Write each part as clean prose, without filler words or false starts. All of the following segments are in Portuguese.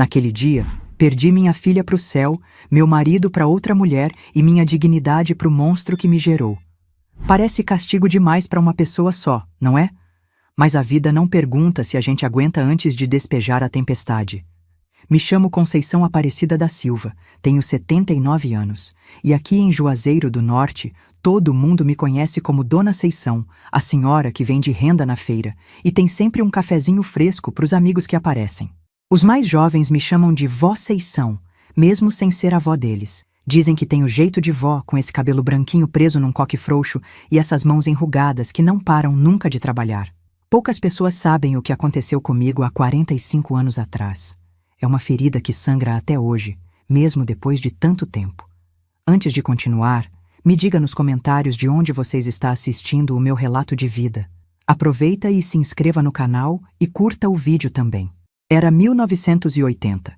Naquele dia, perdi minha filha para o céu, meu marido para outra mulher e minha dignidade para o monstro que me gerou. Parece castigo demais para uma pessoa só, não é? Mas a vida não pergunta se a gente aguenta antes de despejar a tempestade. Me chamo Conceição Aparecida da Silva, tenho 79 anos, e aqui em Juazeiro do Norte, todo mundo me conhece como Dona Seição, a senhora que vende renda na feira, e tem sempre um cafezinho fresco para os amigos que aparecem. Os mais jovens me chamam de Vó Seição, mesmo sem ser avó deles. Dizem que tenho jeito de vó, com esse cabelo branquinho preso num coque frouxo e essas mãos enrugadas que não param nunca de trabalhar. Poucas pessoas sabem o que aconteceu comigo há 45 anos atrás. É uma ferida que sangra até hoje, mesmo depois de tanto tempo. Antes de continuar, me diga nos comentários de onde vocês está assistindo o meu relato de vida. Aproveita e se inscreva no canal e curta o vídeo também. Era 1980.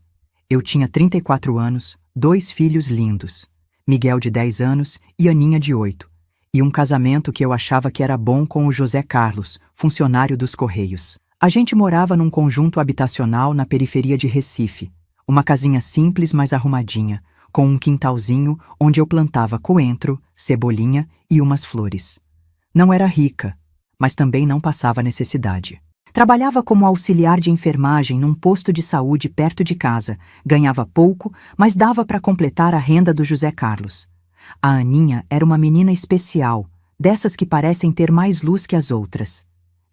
Eu tinha 34 anos, 2 filhos lindos, Miguel de 10 anos e Aninha de 8, e um casamento que eu achava que era bom com o José Carlos, funcionário dos Correios. A gente morava num conjunto habitacional na periferia de Recife, uma casinha simples mas arrumadinha, com um quintalzinho onde eu plantava coentro, cebolinha e umas flores. Não era rica, mas também não passava necessidade. Trabalhava como auxiliar de enfermagem num posto de saúde perto de casa, ganhava pouco, mas dava para completar a renda do José Carlos. A Aninha era uma menina especial, dessas que parecem ter mais luz que as outras.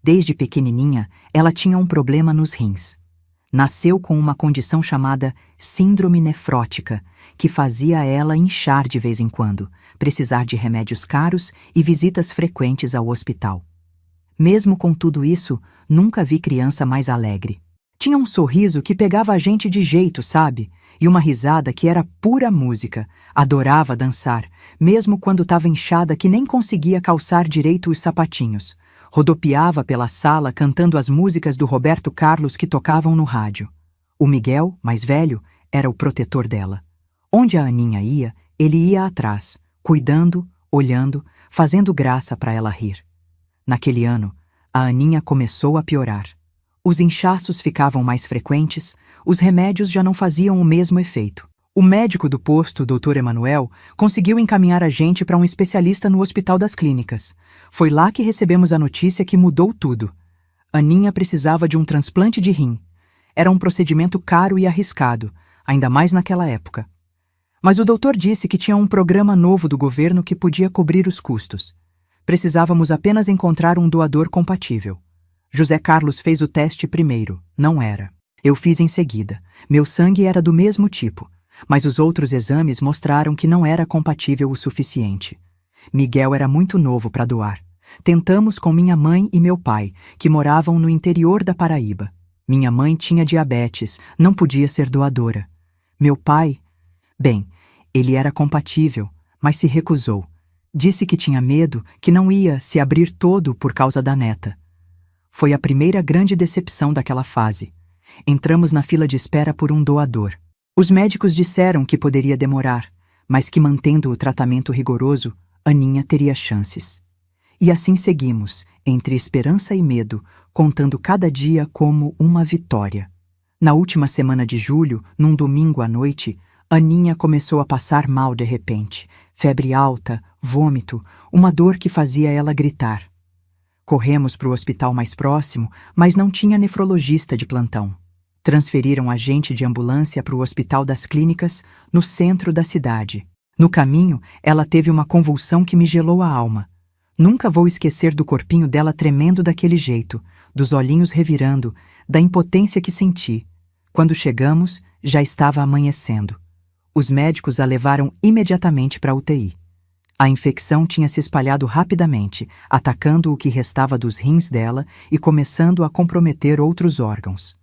Desde pequenininha, ela tinha um problema nos rins. Nasceu com uma condição chamada síndrome nefrótica, que fazia ela inchar de vez em quando, precisar de remédios caros e visitas frequentes ao hospital. Mesmo com tudo isso, nunca vi criança mais alegre. Tinha um sorriso que pegava a gente de jeito, sabe? E uma risada que era pura música. Adorava dançar, mesmo quando estava inchada que nem conseguia calçar direito os sapatinhos. Rodopiava pela sala cantando as músicas do Roberto Carlos que tocavam no rádio. O Miguel, mais velho, era o protetor dela. Onde a Aninha ia, ele ia atrás, cuidando, olhando, fazendo graça para ela rir. Naquele ano, a Aninha começou a piorar. Os inchaços ficavam mais frequentes, os remédios já não faziam o mesmo efeito. O médico do posto, Dr. Emanuel, conseguiu encaminhar a gente para um especialista no Hospital das Clínicas. Foi lá que recebemos a notícia que mudou tudo. Aninha precisava de um transplante de rim. Era um procedimento caro e arriscado, ainda mais naquela época. Mas o doutor disse que tinha um programa novo do governo que podia cobrir os custos. Precisávamos apenas encontrar um doador compatível. José Carlos fez o teste primeiro, não era. Eu fiz em seguida. Meu sangue era do mesmo tipo, mas os outros exames mostraram que não era compatível o suficiente. Miguel era muito novo para doar. Tentamos com minha mãe e meu pai, que moravam no interior da Paraíba. Minha mãe tinha diabetes, não podia ser doadora. Meu pai, bem, ele era compatível, mas se recusou. Disse que tinha medo, que não ia se abrir todo por causa da neta. Foi a primeira grande decepção daquela fase. Entramos na fila de espera por um doador. Os médicos disseram que poderia demorar, mas que mantendo o tratamento rigoroso, Aninha teria chances. E assim seguimos, entre esperança e medo, contando cada dia como uma vitória. Na última semana de julho, num domingo à noite, Aninha começou a passar mal de repente. Febre alta, vômito, uma dor que fazia ela gritar. Corremos para o hospital mais próximo, mas não tinha nefrologista de plantão. Transferiram a gente de ambulância para o Hospital das Clínicas, no centro da cidade. No caminho, ela teve uma convulsão que me gelou a alma. Nunca vou esquecer do corpinho dela tremendo daquele jeito, dos olhinhos revirando, da impotência que senti. Quando chegamos, já estava amanhecendo. Os médicos a levaram imediatamente para a UTI. A infecção tinha se espalhado rapidamente, atacando o que restava dos rins dela e começando a comprometer outros órgãos.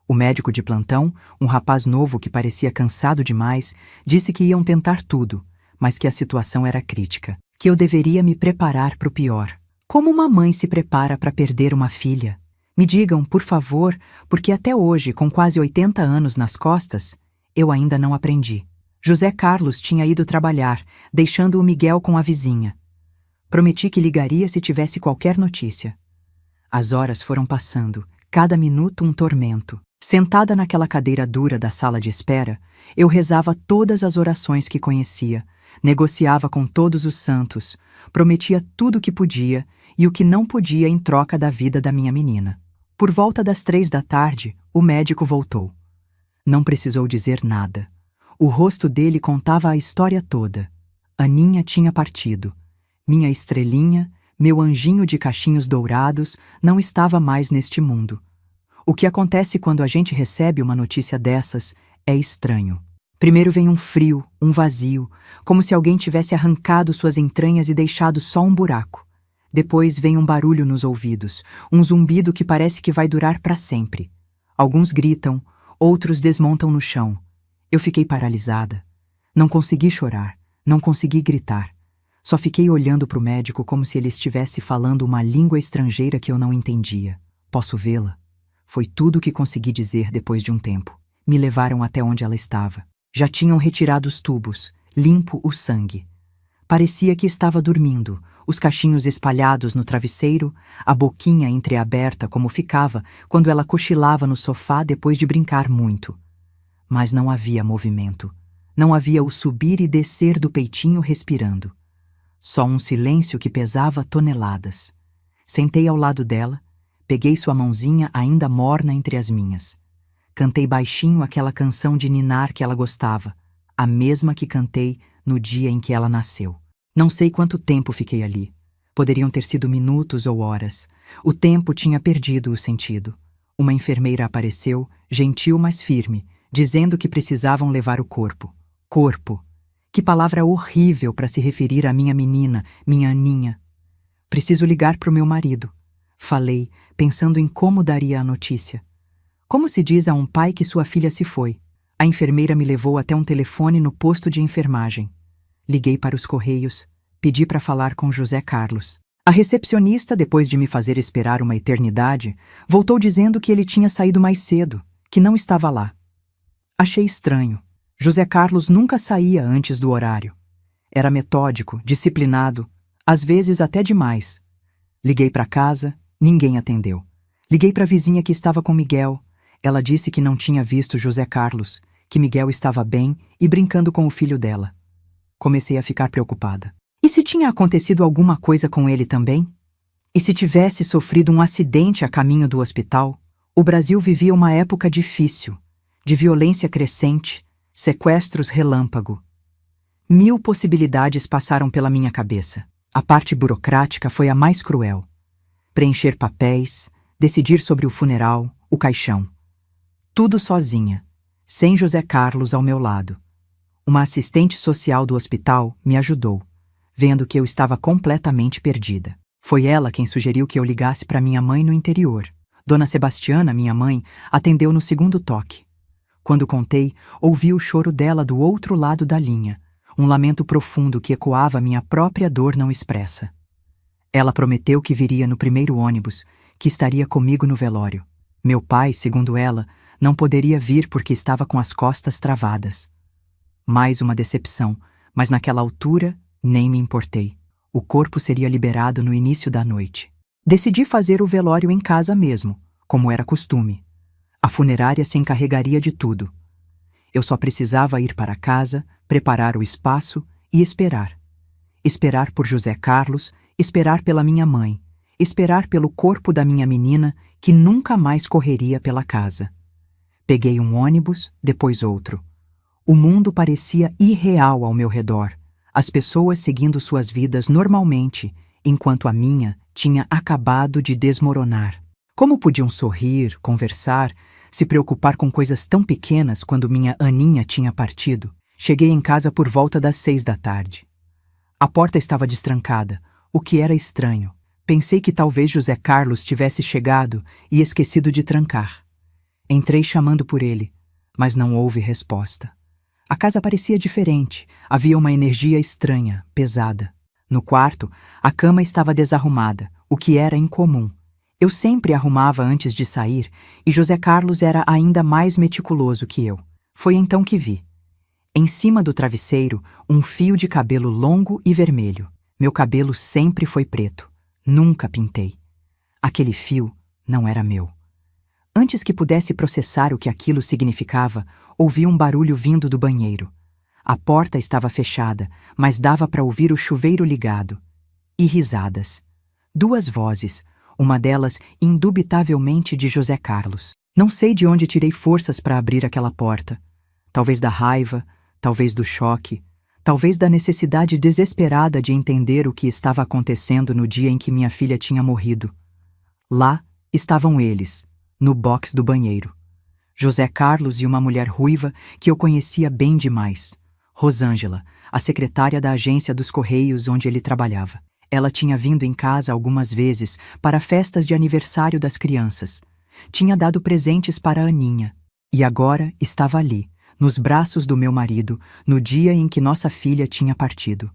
O médico de plantão, um rapaz novo que parecia cansado demais, disse que iam tentar tudo, mas que a situação era crítica, que eu deveria me preparar para o pior. Como uma mãe se prepara para perder uma filha? Me digam, por favor, porque até hoje, com quase 80 anos nas costas, eu ainda não aprendi. José Carlos tinha ido trabalhar, deixando o Miguel com a vizinha. Prometi que ligaria se tivesse qualquer notícia. As horas foram passando, cada minuto um tormento. Sentada naquela cadeira dura da sala de espera, eu rezava todas as orações que conhecia, negociava com todos os santos, prometia tudo o que podia e o que não podia em troca da vida da minha menina. Por volta das 3 da tarde, o médico voltou. Não precisou dizer nada. O rosto dele contava a história toda. Aninha tinha partido. Minha estrelinha, meu anjinho de cachinhos dourados, não estava mais neste mundo. O que acontece quando a gente recebe uma notícia dessas é estranho. Primeiro vem um frio, um vazio, como se alguém tivesse arrancado suas entranhas e deixado só um buraco. Depois vem um barulho nos ouvidos, um zumbido que parece que vai durar para sempre. Alguns gritam, outros desmontam no chão. Eu fiquei paralisada. Não consegui chorar, não consegui gritar. Só fiquei olhando para o médico como se ele estivesse falando uma língua estrangeira que eu não entendia. Posso vê-la? Foi tudo o que consegui dizer depois de um tempo. Me levaram até onde ela estava. Já tinham retirado os tubos, limpo o sangue. Parecia que estava dormindo, os cachinhos espalhados no travesseiro, a boquinha entreaberta como ficava quando ela cochilava no sofá depois de brincar muito. Mas não havia movimento. Não havia o subir e descer do peitinho respirando. Só um silêncio que pesava toneladas. Sentei ao lado dela, peguei sua mãozinha ainda morna entre as minhas. Cantei baixinho aquela canção de ninar que ela gostava, a mesma que cantei no dia em que ela nasceu. Não sei quanto tempo fiquei ali. Poderiam ter sido minutos ou horas. O tempo tinha perdido o sentido. Uma enfermeira apareceu, gentil mas firme, dizendo que precisavam levar o corpo. Corpo. Que palavra horrível para se referir à minha menina, minha Aninha. Preciso ligar para o meu marido. Falei, pensando em como daria a notícia. Como se diz a um pai que sua filha se foi? A enfermeira me levou até um telefone no posto de enfermagem. Liguei para os correios, pedi para falar com José Carlos. A recepcionista, depois de me fazer esperar uma eternidade, voltou dizendo que ele tinha saído mais cedo, que não estava lá. Achei estranho. José Carlos nunca saía antes do horário. Era metódico, disciplinado, às vezes até demais. Liguei para casa, ninguém atendeu. Liguei para a vizinha que estava com Miguel. Ela disse que não tinha visto José Carlos, que Miguel estava bem e brincando com o filho dela. Comecei a ficar preocupada. E se tinha acontecido alguma coisa com ele também? E se tivesse sofrido um acidente a caminho do hospital? O Brasil vivia uma época difícil, de violência crescente, sequestros relâmpago. 1000 possibilidades passaram pela minha cabeça. A parte burocrática foi a mais cruel. Preencher papéis, decidir sobre o funeral, o caixão. Tudo sozinha, sem José Carlos ao meu lado. Uma assistente social do hospital me ajudou, vendo que eu estava completamente perdida. Foi ela quem sugeriu que eu ligasse para minha mãe no interior. Dona Sebastiana, minha mãe, atendeu no segundo toque. Quando contei, ouvi o choro dela do outro lado da linha, um lamento profundo que ecoava minha própria dor não expressa. Ela prometeu que viria no primeiro ônibus, que estaria comigo no velório. Meu pai, segundo ela, não poderia vir porque estava com as costas travadas. Mais uma decepção, mas naquela altura nem me importei. O corpo seria liberado no início da noite. Decidi fazer o velório em casa mesmo, como era costume. A funerária se encarregaria de tudo. Eu só precisava ir para casa, preparar o espaço e esperar. Esperar por José Carlos, esperar pela minha mãe, esperar pelo corpo da minha menina que nunca mais correria pela casa. Peguei um ônibus, depois outro. O mundo parecia irreal ao meu redor, as pessoas seguindo suas vidas normalmente, enquanto a minha tinha acabado de desmoronar. Como podiam sorrir, conversar, se preocupar com coisas tão pequenas quando minha Aninha tinha partido? Cheguei em casa por volta das 6 da tarde. A porta estava destrancada, o que era estranho. Pensei que talvez José Carlos tivesse chegado e esquecido de trancar. Entrei chamando por ele, mas não houve resposta. A casa parecia diferente, havia uma energia estranha, pesada. No quarto, a cama estava desarrumada, o que era incomum. Eu sempre arrumava antes de sair e José Carlos era ainda mais meticuloso que eu. Foi então que vi. Em cima do travesseiro, um fio de cabelo longo e vermelho. Meu cabelo sempre foi preto. Nunca pintei. Aquele fio não era meu. Antes que pudesse processar o que aquilo significava, ouvi um barulho vindo do banheiro. A porta estava fechada, mas dava para ouvir o chuveiro ligado. E risadas. 2 vozes, uma delas indubitavelmente de José Carlos. Não sei de onde tirei forças para abrir aquela porta. Talvez da raiva, talvez do choque, talvez da necessidade desesperada de entender o que estava acontecendo no dia em que minha filha tinha morrido. Lá estavam eles, no box do banheiro. José Carlos e uma mulher ruiva que eu conhecia bem demais. Rosângela, a secretária da agência dos Correios onde ele trabalhava. Ela tinha vindo em casa algumas vezes para festas de aniversário das crianças. Tinha dado presentes para a Aninha. E agora estava ali, nos braços do meu marido, no dia em que nossa filha tinha partido.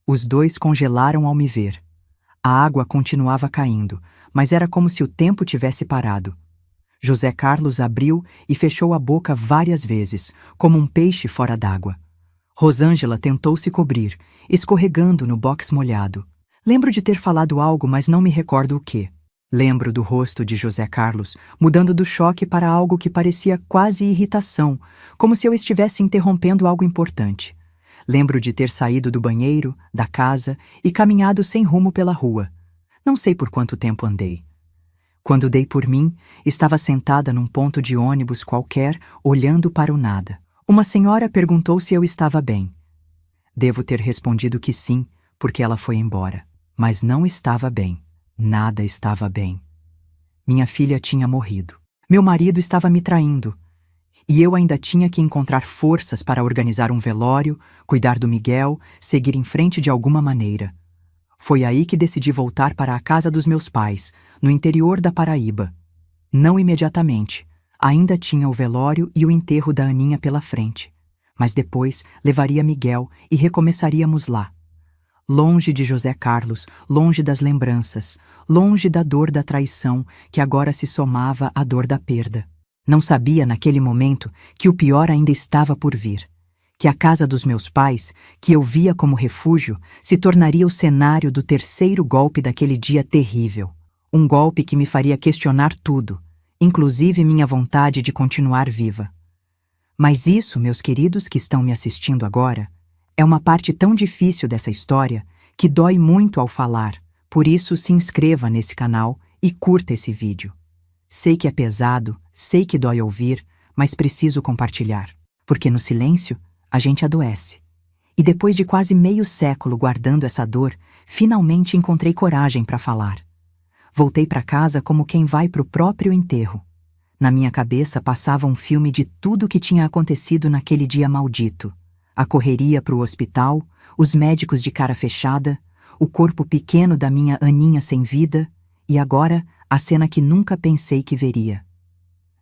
Os 2 congelaram ao me ver. A água continuava caindo, mas era como se o tempo tivesse parado. José Carlos abriu e fechou a boca várias vezes, como um peixe fora d'água. Rosângela tentou se cobrir, escorregando no box molhado. Lembro de ter falado algo, mas não me recordo o quê. Lembro do rosto de José Carlos, mudando do choque para algo que parecia quase irritação, como se eu estivesse interrompendo algo importante. Lembro de ter saído do banheiro, da casa, e caminhado sem rumo pela rua. Não sei por quanto tempo andei. Quando dei por mim, estava sentada num ponto de ônibus qualquer, olhando para o nada. Uma senhora perguntou se eu estava bem. Devo ter respondido que sim, porque ela foi embora. Mas não estava bem. Nada estava bem. Minha filha tinha morrido. Meu marido estava me traindo. E eu ainda tinha que encontrar forças para organizar um velório, cuidar do Miguel, seguir em frente de alguma maneira. Foi aí que decidi voltar para a casa dos meus pais, no interior da Paraíba. Não imediatamente. Ainda tinha o velório e o enterro da Aninha pela frente. Mas depois levaria Miguel e recomeçaríamos lá. Longe de José Carlos, longe das lembranças, longe da dor da traição que agora se somava à dor da perda. Não sabia naquele momento que o pior ainda estava por vir, que a casa dos meus pais, que eu via como refúgio, se tornaria o cenário do 3º golpe daquele dia terrível. Um golpe que me faria questionar tudo, inclusive minha vontade de continuar viva. Mas isso, meus queridos que estão me assistindo agora, é uma parte tão difícil dessa história que dói muito ao falar. Por isso, se inscreva nesse canal e curta esse vídeo. Sei que é pesado, sei que dói ouvir, mas preciso compartilhar. Porque no silêncio, a gente adoece. E depois de quase meio século guardando essa dor, finalmente encontrei coragem para falar. Voltei para casa como quem vai para o próprio enterro. Na minha cabeça passava um filme de tudo o que tinha acontecido naquele dia maldito. A correria para o hospital, os médicos de cara fechada, o corpo pequeno da minha Aninha sem vida e agora a cena que nunca pensei que veria.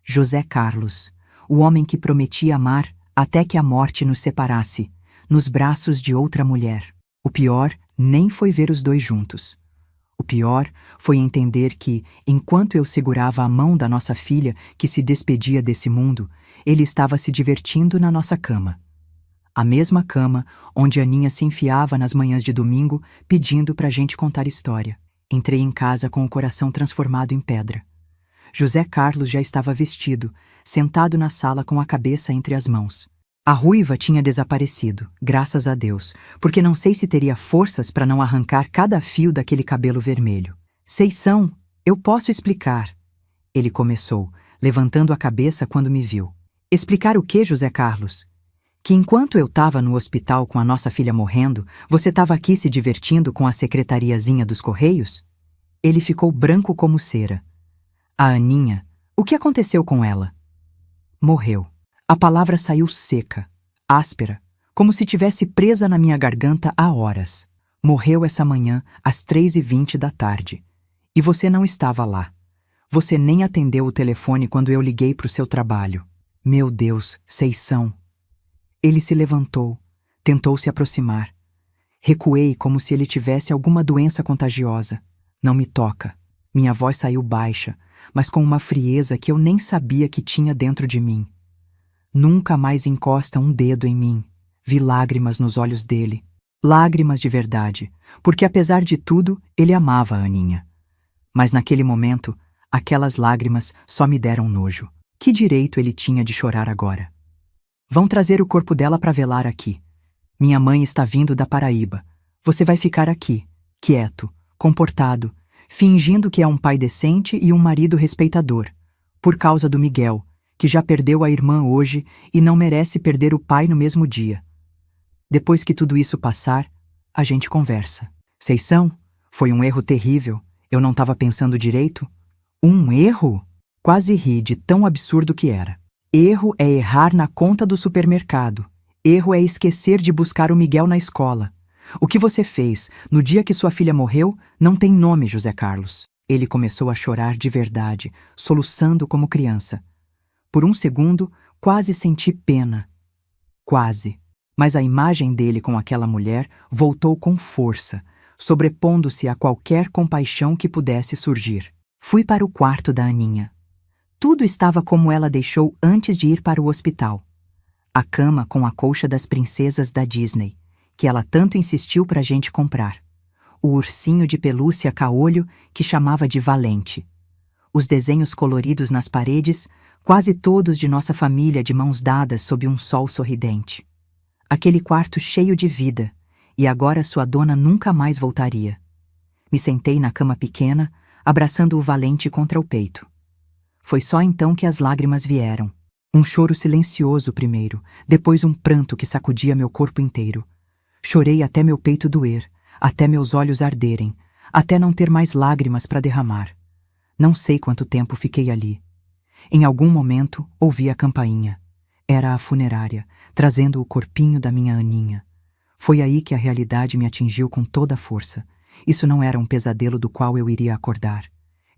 José Carlos, o homem que prometia amar até que a morte nos separasse, nos braços de outra mulher. O pior nem foi ver os 2 juntos. O pior foi entender que, enquanto eu segurava a mão da nossa filha que se despedia desse mundo, ele estava se divertindo na nossa cama. A mesma cama onde Aninha se enfiava nas manhãs de domingo pedindo pra gente contar história. Entrei em casa com o coração transformado em pedra. José Carlos já estava vestido, sentado na sala com a cabeça entre as mãos. A ruiva tinha desaparecido, graças a Deus, porque não sei se teria forças para não arrancar cada fio daquele cabelo vermelho. Seição, eu posso explicar. Ele começou, levantando a cabeça quando me viu. Explicar o quê, José Carlos? Que enquanto eu estava no hospital com a nossa filha morrendo, você estava aqui se divertindo com a secretariazinha dos Correios? Ele ficou branco como cera. A Aninha, o que aconteceu com ela? Morreu. A palavra saiu seca, áspera, como se tivesse presa na minha garganta há horas. Morreu essa manhã, às 3h20 da tarde. E você não estava lá. Você nem atendeu o telefone quando eu liguei para o seu trabalho. Meu Deus, Seição. Ele se levantou, tentou se aproximar. Recuei como se ele tivesse alguma doença contagiosa. Não me toca. Minha voz saiu baixa, mas com uma frieza que eu nem sabia que tinha dentro de mim. Nunca mais encosta um dedo em mim. Vi lágrimas nos olhos dele. Lágrimas de verdade, porque apesar de tudo, ele amava a Aninha. Mas naquele momento, Aquelas lágrimas só me deram nojo. Que direito ele tinha de chorar agora? Vão trazer o corpo dela para velar aqui. Minha mãe está vindo da Paraíba. Você vai ficar aqui, quieto, comportado, fingindo que é um pai decente e um marido respeitador, por causa do Miguel, que já perdeu a irmã hoje e não merece perder o pai no mesmo dia. Depois que tudo isso passar, a gente conversa. Seição, foi um erro terrível. Eu não estava pensando direito. Um erro? Quase ri de tão absurdo que era. Erro é errar na conta do supermercado. Erro é esquecer de buscar o Miguel na escola. O que você fez no dia que sua filha morreu não tem nome, José Carlos. Ele começou a chorar de verdade, soluçando como criança. Por um segundo, quase senti pena. Quase. Mas a imagem dele com aquela mulher voltou com força, sobrepondo-se a qualquer compaixão que pudesse surgir. Fui para o quarto da Aninha. Tudo estava como ela deixou antes de ir para o hospital. A cama com a colcha das princesas da Disney, que ela tanto insistiu para a gente comprar. O ursinho de pelúcia caolho que chamava de Valente. Os desenhos coloridos nas paredes, quase todos de nossa família de mãos dadas sob um sol sorridente. Aquele quarto cheio de vida, e agora sua dona nunca mais voltaria. Me sentei na cama pequena, abraçando o Valente contra o peito. Foi só então que as lágrimas vieram. Um choro silencioso primeiro, depois um pranto que sacudia meu corpo inteiro. Chorei até meu peito doer, até meus olhos arderem, até não ter mais lágrimas para derramar. Não sei quanto tempo fiquei ali. Em algum momento, ouvi a campainha. Era a funerária, trazendo o corpinho da minha Aninha. Foi aí que a realidade me atingiu com toda a força. Isso não era um pesadelo do qual eu iria acordar.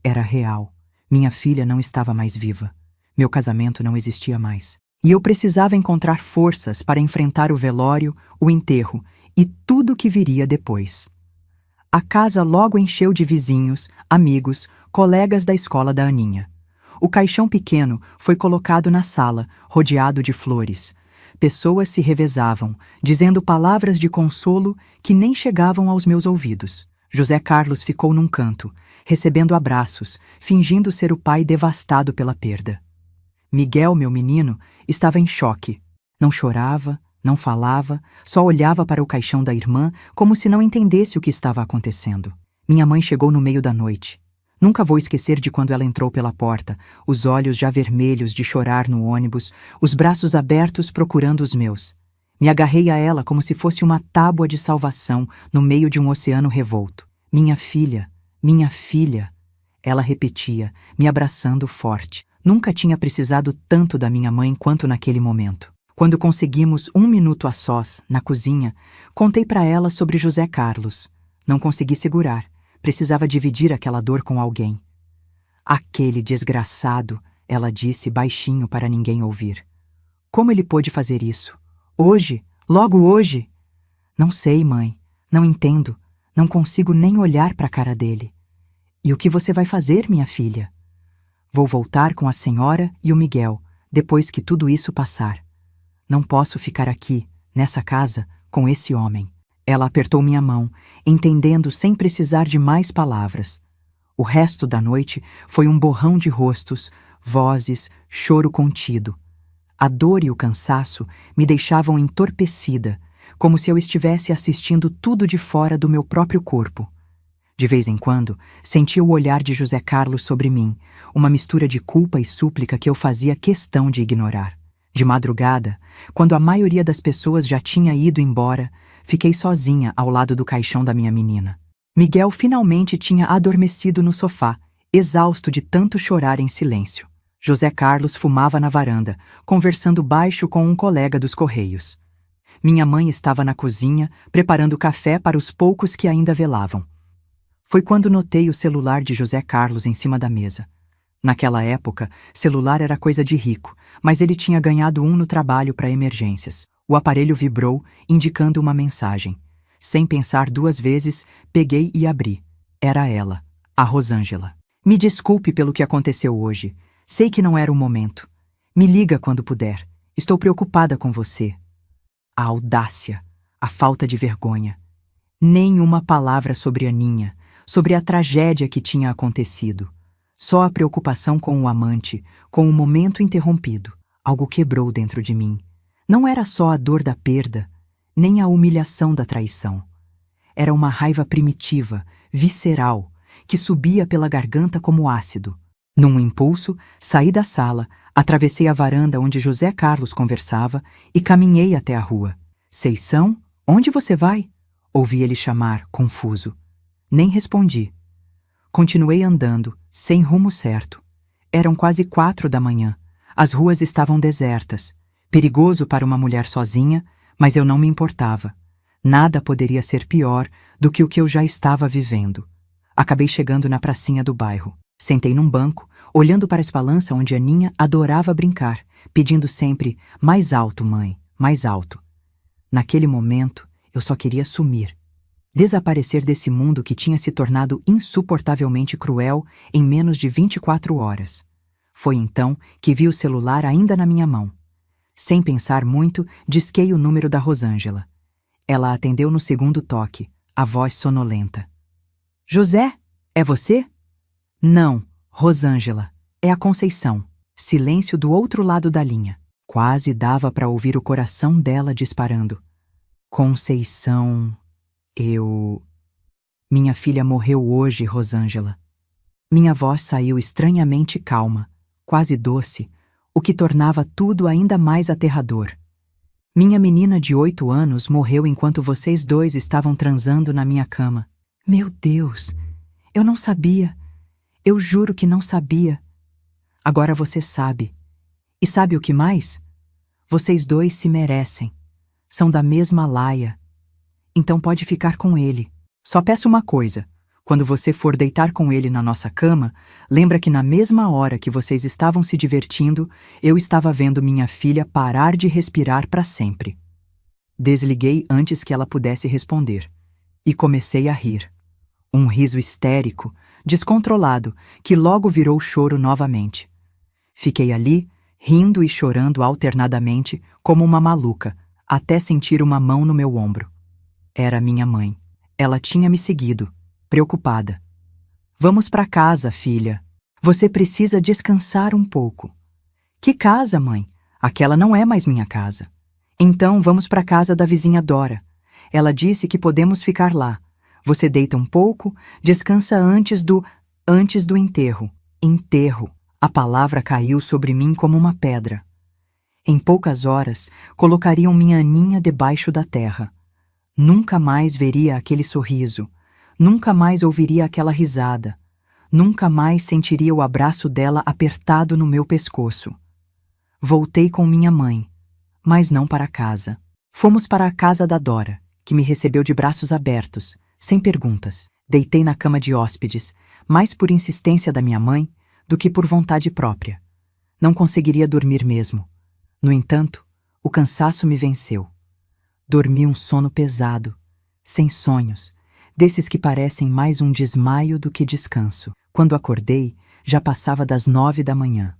Era real. Minha filha não estava mais viva. Meu casamento não existia mais. E eu precisava encontrar forças para enfrentar o velório, o enterro e tudo que viria depois. A casa logo encheu de vizinhos, amigos, colegas da escola da Aninha. O caixão pequeno foi colocado na sala, rodeado de flores. Pessoas se revezavam, dizendo palavras de consolo que nem chegavam aos meus ouvidos. José Carlos ficou num canto, recebendo abraços, fingindo ser o pai devastado pela perda. Miguel, meu menino, estava em choque. Não chorava, não falava, só olhava para o caixão da irmã como se não entendesse o que estava acontecendo. Minha mãe chegou no meio da noite. Nunca vou esquecer de quando ela entrou pela porta, os olhos já vermelhos de chorar no ônibus, os braços abertos procurando os meus. Me agarrei a ela como se fosse uma tábua de salvação no meio de um oceano revolto. Minha filha, ela repetia, me abraçando forte. Nunca tinha precisado tanto da minha mãe quanto naquele momento. Quando conseguimos 1 minuto a sós, na cozinha, contei para ela sobre José Carlos. Não consegui segurar. Precisava dividir aquela dor com alguém. Aquele desgraçado, ela disse baixinho para ninguém ouvir. Como ele pôde fazer isso? Hoje? Logo hoje? Não sei, mãe. Não entendo. Não consigo nem olhar para a cara dele. E o que você vai fazer, minha filha? Vou voltar com a senhora e o Miguel, depois que tudo isso passar. Não posso ficar aqui, nessa casa, com esse homem. Ela apertou minha mão, entendendo sem precisar de mais palavras. O resto da noite foi um borrão de rostos, vozes, choro contido. A dor e o cansaço me deixavam entorpecida, como se eu estivesse assistindo tudo de fora do meu próprio corpo. De vez em quando, sentia o olhar de José Carlos sobre mim, uma mistura de culpa e súplica que eu fazia questão de ignorar. De madrugada, quando a maioria das pessoas já tinha ido embora, fiquei sozinha ao lado do caixão da minha menina. Miguel finalmente tinha adormecido no sofá, exausto de tanto chorar em silêncio. José Carlos fumava na varanda, conversando baixo com um colega dos Correios. Minha mãe estava na cozinha, preparando café para os poucos que ainda velavam. Foi quando notei o celular de José Carlos em cima da mesa. Naquela época, celular era coisa de rico, mas ele tinha ganhado um no trabalho para emergências. O aparelho vibrou, indicando uma mensagem. Sem pensar 2 vezes, peguei e abri. Era ela, a Rosângela. Me desculpe pelo que aconteceu hoje. Sei que não era o momento. Me liga quando puder. Estou preocupada com você. A audácia, a falta de vergonha. Nem uma palavra sobre Aninha, sobre a tragédia que tinha acontecido. Só a preocupação com o amante, com o momento interrompido. Algo quebrou dentro de mim. Não era só a dor da perda, nem a humilhação da traição. Era uma raiva primitiva, visceral, que subia pela garganta como ácido. Num impulso, saí da sala, atravessei a varanda onde José Carlos conversava e caminhei até a rua. Seição, onde você vai? Ouvi ele chamar, confuso. Nem respondi. Continuei andando, sem rumo certo. Eram quase 4 da manhã. As ruas estavam desertas. Perigoso para uma mulher sozinha, mas eu não me importava. Nada poderia ser pior do que o que eu já estava vivendo. Acabei chegando na pracinha do bairro. Sentei num banco, olhando para a espalança onde Aninha adorava brincar, pedindo sempre: mais alto, mãe, mais alto. Naquele momento, eu só queria sumir. Desaparecer desse mundo que tinha se tornado insuportavelmente cruel em menos de 24 horas. Foi então que vi o celular ainda na minha mão. Sem pensar muito, disquei o número da Rosângela. Ela atendeu no segundo toque, a voz sonolenta. José, é você? Não, Rosângela, é a Conceição. Silêncio do outro lado da linha. Quase dava para ouvir o coração dela disparando. Conceição, Minha filha morreu hoje, Rosângela. Minha voz saiu estranhamente calma, quase doce, o que tornava tudo ainda mais aterrador. Minha menina de 8 anos morreu enquanto vocês dois estavam transando na minha cama. Meu Deus, eu não sabia. Eu juro que não sabia. Agora você sabe. E sabe o que mais? Vocês dois se merecem. São da mesma laia. Então pode ficar com ele. Só peço uma coisa. Quando você for deitar com ele na nossa cama, lembra que na mesma hora que vocês estavam se divertindo, eu estava vendo minha filha parar de respirar para sempre. Desliguei antes que ela pudesse responder. E comecei a rir. Um riso histérico, descontrolado, que logo virou choro novamente. Fiquei ali, rindo e chorando alternadamente, como uma maluca, até sentir uma mão no meu ombro. Era minha mãe. Ela tinha me seguido, preocupada. Vamos para casa, filha. Você precisa descansar um pouco. Que casa, mãe? Aquela não é mais minha casa. Então vamos para a casa da vizinha Dora. Ela disse que podemos ficar lá. Você deita um pouco, descansa antes do enterro. Enterro. A palavra caiu sobre mim como uma pedra. Em poucas horas, colocariam minha Aninha debaixo da terra. Nunca mais veria aquele sorriso. Nunca mais ouviria aquela risada. Nunca mais sentiria o abraço dela apertado no meu pescoço. Voltei com minha mãe, mas não para casa. Fomos para a casa da Dora, que me recebeu de braços abertos, sem perguntas. Deitei na cama de hóspedes, mais por insistência da minha mãe do que por vontade própria. Não conseguiria dormir mesmo. No entanto, o cansaço me venceu. Dormi um sono pesado, sem sonhos, desses que parecem mais um desmaio do que descanso. Quando acordei, já passava das 9 da manhã.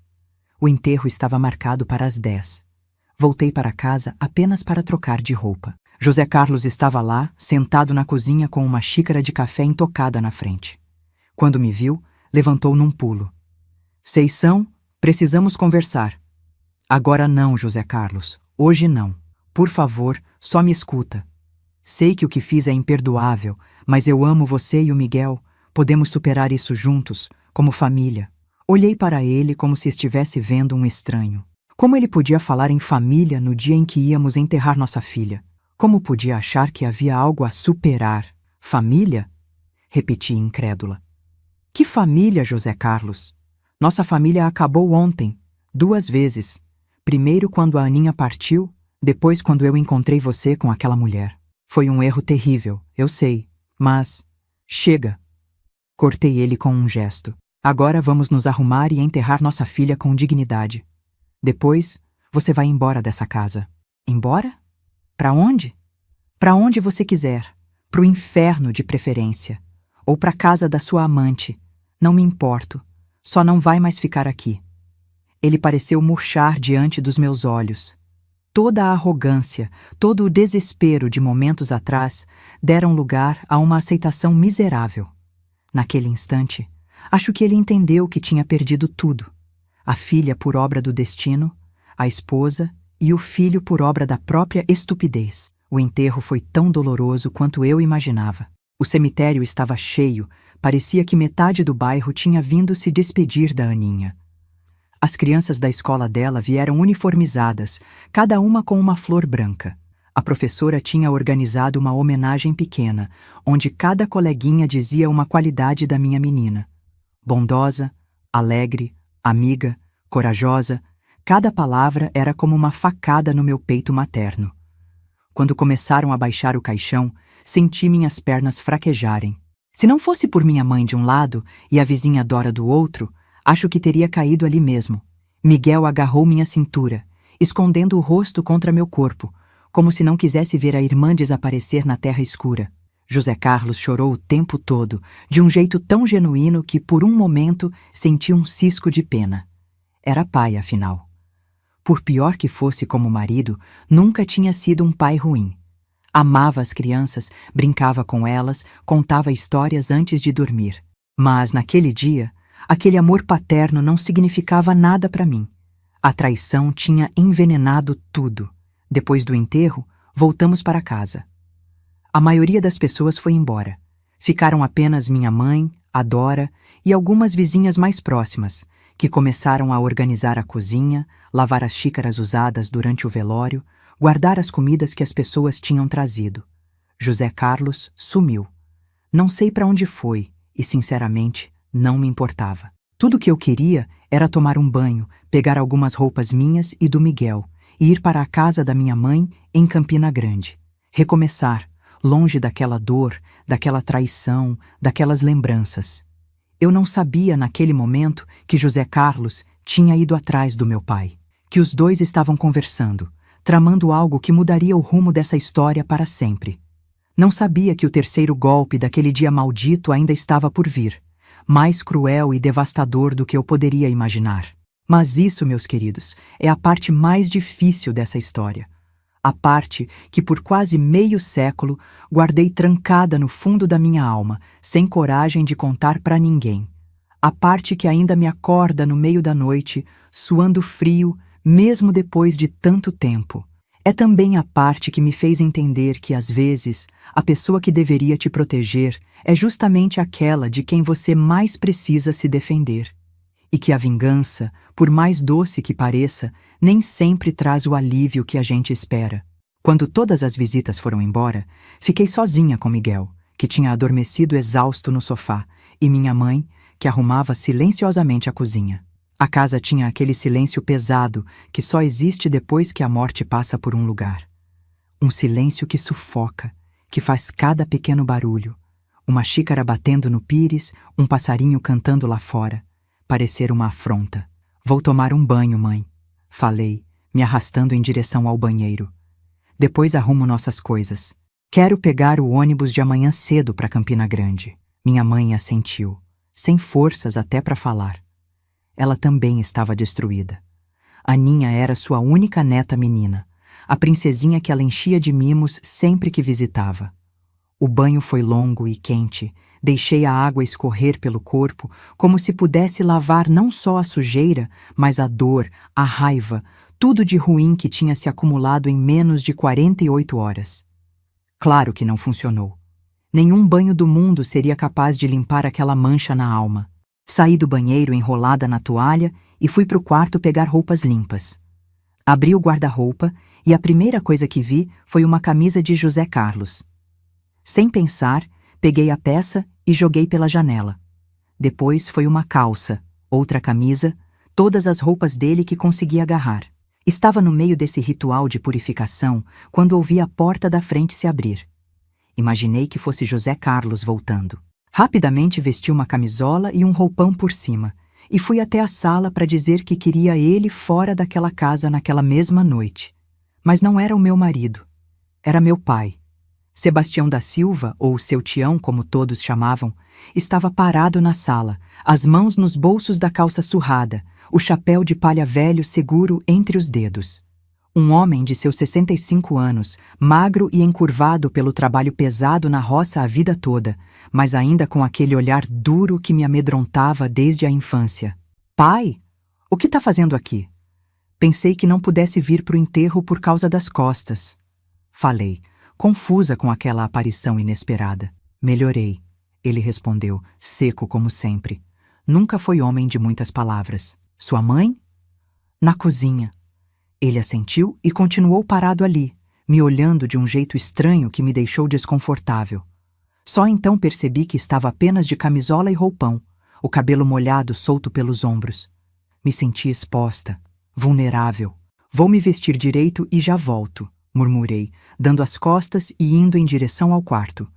O enterro estava marcado para as 10. Voltei para casa apenas para trocar de roupa. José Carlos estava lá, sentado na cozinha com uma xícara de café intocada na frente. Quando me viu, levantou num pulo. Seição, precisamos conversar. Agora não, José Carlos. Hoje não. Por favor, só me escuta. Sei que o que fiz é imperdoável, mas eu amo você e o Miguel. Podemos superar isso juntos, como família. Olhei para ele como se estivesse vendo um estranho. Como ele podia falar em família no dia em que íamos enterrar nossa filha? Como podia achar que havia algo a superar? Família? Repeti incrédula. Que família, José Carlos? Nossa família acabou ontem, 2 vezes. Primeiro quando a Aninha partiu, depois quando eu encontrei você com aquela mulher. Foi um erro terrível, eu sei, mas... Chega! Cortei ele com um gesto. Agora vamos nos arrumar e enterrar nossa filha com dignidade. Depois, você vai embora dessa casa. Embora? Para onde? Para onde você quiser. Pro inferno, de preferência. Ou para casa da sua amante. Não me importo. Só não vai mais ficar aqui. Ele pareceu murchar diante dos meus olhos. Toda a arrogância, todo o desespero de momentos atrás deram lugar a uma aceitação miserável. Naquele instante, Acho que ele entendeu que tinha perdido tudo. A filha por obra do destino, a esposa e o filho por obra da própria estupidez. O enterro foi tão doloroso quanto eu imaginava. O cemitério estava cheio, parecia que metade do bairro tinha vindo se despedir da Aninha. As crianças da escola dela vieram uniformizadas, cada uma com uma flor branca. A professora tinha organizado uma homenagem pequena, onde cada coleguinha dizia uma qualidade da minha menina. Bondosa, alegre, amiga, corajosa, cada palavra era como uma facada no meu peito materno. Quando começaram a baixar o caixão, senti minhas pernas fraquejarem. Se não fosse por minha mãe de um lado e a vizinha Dora do outro, acho que teria caído ali mesmo. Miguel agarrou minha cintura, escondendo o rosto contra meu corpo, como se não quisesse ver a irmã desaparecer na terra escura. José Carlos chorou o tempo todo, de um jeito tão genuíno que, por um momento, senti um cisco de pena. Era pai, afinal. Por pior que fosse como marido, nunca tinha sido um pai ruim. Amava as crianças, brincava com elas, contava histórias antes de dormir. Mas, naquele dia, aquele amor paterno não significava nada para mim. A traição tinha envenenado tudo. Depois do enterro, voltamos para casa. A maioria das pessoas foi embora. Ficaram apenas minha mãe, a Dora e algumas vizinhas mais próximas, que começaram a organizar a cozinha, lavar as xícaras usadas durante o velório, guardar as comidas que as pessoas tinham trazido. José Carlos sumiu. Não sei para onde foi e, sinceramente, não me importava. Tudo o que eu queria era tomar um banho, pegar algumas roupas minhas e do Miguel e ir para a casa da minha mãe em Campina Grande. Recomeçar, longe daquela dor, daquela traição, daquelas lembranças. Eu não sabia naquele momento que José Carlos tinha ido atrás do meu pai, que os dois estavam conversando, tramando algo que mudaria o rumo dessa história para sempre. Não sabia que o terceiro golpe daquele dia maldito ainda estava por vir, mais cruel e devastador do que eu poderia imaginar. Mas isso, meus queridos, é a parte mais difícil dessa história. A parte que por quase meio século guardei trancada no fundo da minha alma, sem coragem de contar para ninguém. A parte que ainda me acorda no meio da noite, suando frio, mesmo depois de tanto tempo. É também a parte que me fez entender que, às vezes, a pessoa que deveria te proteger é justamente aquela de quem você mais precisa se defender. E que a vingança, por mais doce que pareça, nem sempre traz o alívio que a gente espera. Quando todas as visitas foram embora, fiquei sozinha com Miguel, que tinha adormecido exausto no sofá, e minha mãe, que arrumava silenciosamente a cozinha. A casa tinha aquele silêncio pesado que só existe depois que a morte passa por um lugar. Um silêncio que sufoca, que faz cada pequeno barulho. Uma xícara batendo no pires, um passarinho cantando lá fora. Parecer uma afronta. Vou tomar um banho, mãe. Falei, me arrastando em direção ao banheiro. Depois arrumo nossas coisas. Quero pegar o ônibus de amanhã cedo para Campina Grande. Minha mãe assentiu, sem forças até para falar. Ela também estava destruída. Aninha era sua única neta menina, a princesinha que ela enchia de mimos sempre que visitava. O banho foi longo e quente. Deixei a água escorrer pelo corpo, como se pudesse lavar não só a sujeira, mas a dor, a raiva, tudo de ruim que tinha se acumulado em menos de 48 horas. Claro que não funcionou. Nenhum banho do mundo seria capaz de limpar aquela mancha na alma. Saí do banheiro enrolada na toalha e fui para o quarto pegar roupas limpas. Abri o guarda-roupa e a primeira coisa que vi foi uma camisa de José Carlos. Sem pensar, peguei a peça e joguei pela janela. Depois foi uma calça, outra camisa, todas as roupas dele que consegui agarrar. Estava no meio desse ritual de purificação quando ouvi a porta da frente se abrir. Imaginei que fosse José Carlos voltando. Rapidamente vesti uma camisola e um roupão por cima e fui até a sala para dizer que queria ele fora daquela casa naquela mesma noite. Mas não era o meu marido. Era meu pai. Sebastião da Silva, ou seu Tião, como todos chamavam, estava parado na sala, as mãos nos bolsos da calça surrada, o chapéu de palha velho seguro entre os dedos. Um homem de seus 65 anos, magro e encurvado pelo trabalho pesado na roça a vida toda, mas ainda com aquele olhar duro que me amedrontava desde a infância. Pai, o que está fazendo aqui? Pensei que não pudesse vir para o enterro por causa das costas. Falei, confusa com aquela aparição inesperada. Melhorei, ele respondeu, seco como sempre. Nunca foi homem de muitas palavras. Sua mãe? Na cozinha. Ele assentiu e continuou parado ali, me olhando de um jeito estranho que me deixou desconfortável. Só então percebi que estava apenas de camisola e roupão, o cabelo molhado solto pelos ombros. Me senti exposta, vulnerável. Vou me vestir direito e já volto, murmurei, dando as costas e indo em direção ao quarto.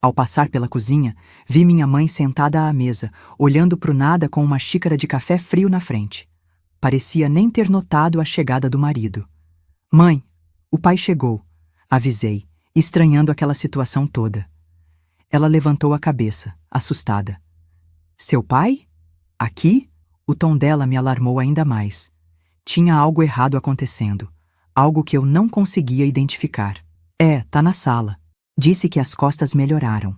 Ao passar pela cozinha, vi minha mãe sentada à mesa, olhando pro nada com uma xícara de café frio na frente. Parecia nem ter notado a chegada do marido. Mãe, o pai chegou, avisei, estranhando aquela situação toda. Ela levantou a cabeça, assustada. Seu pai? Aqui? O tom dela me alarmou ainda mais. Tinha algo errado acontecendo, algo que eu não conseguia identificar. Tá na sala. Disse que as costas melhoraram.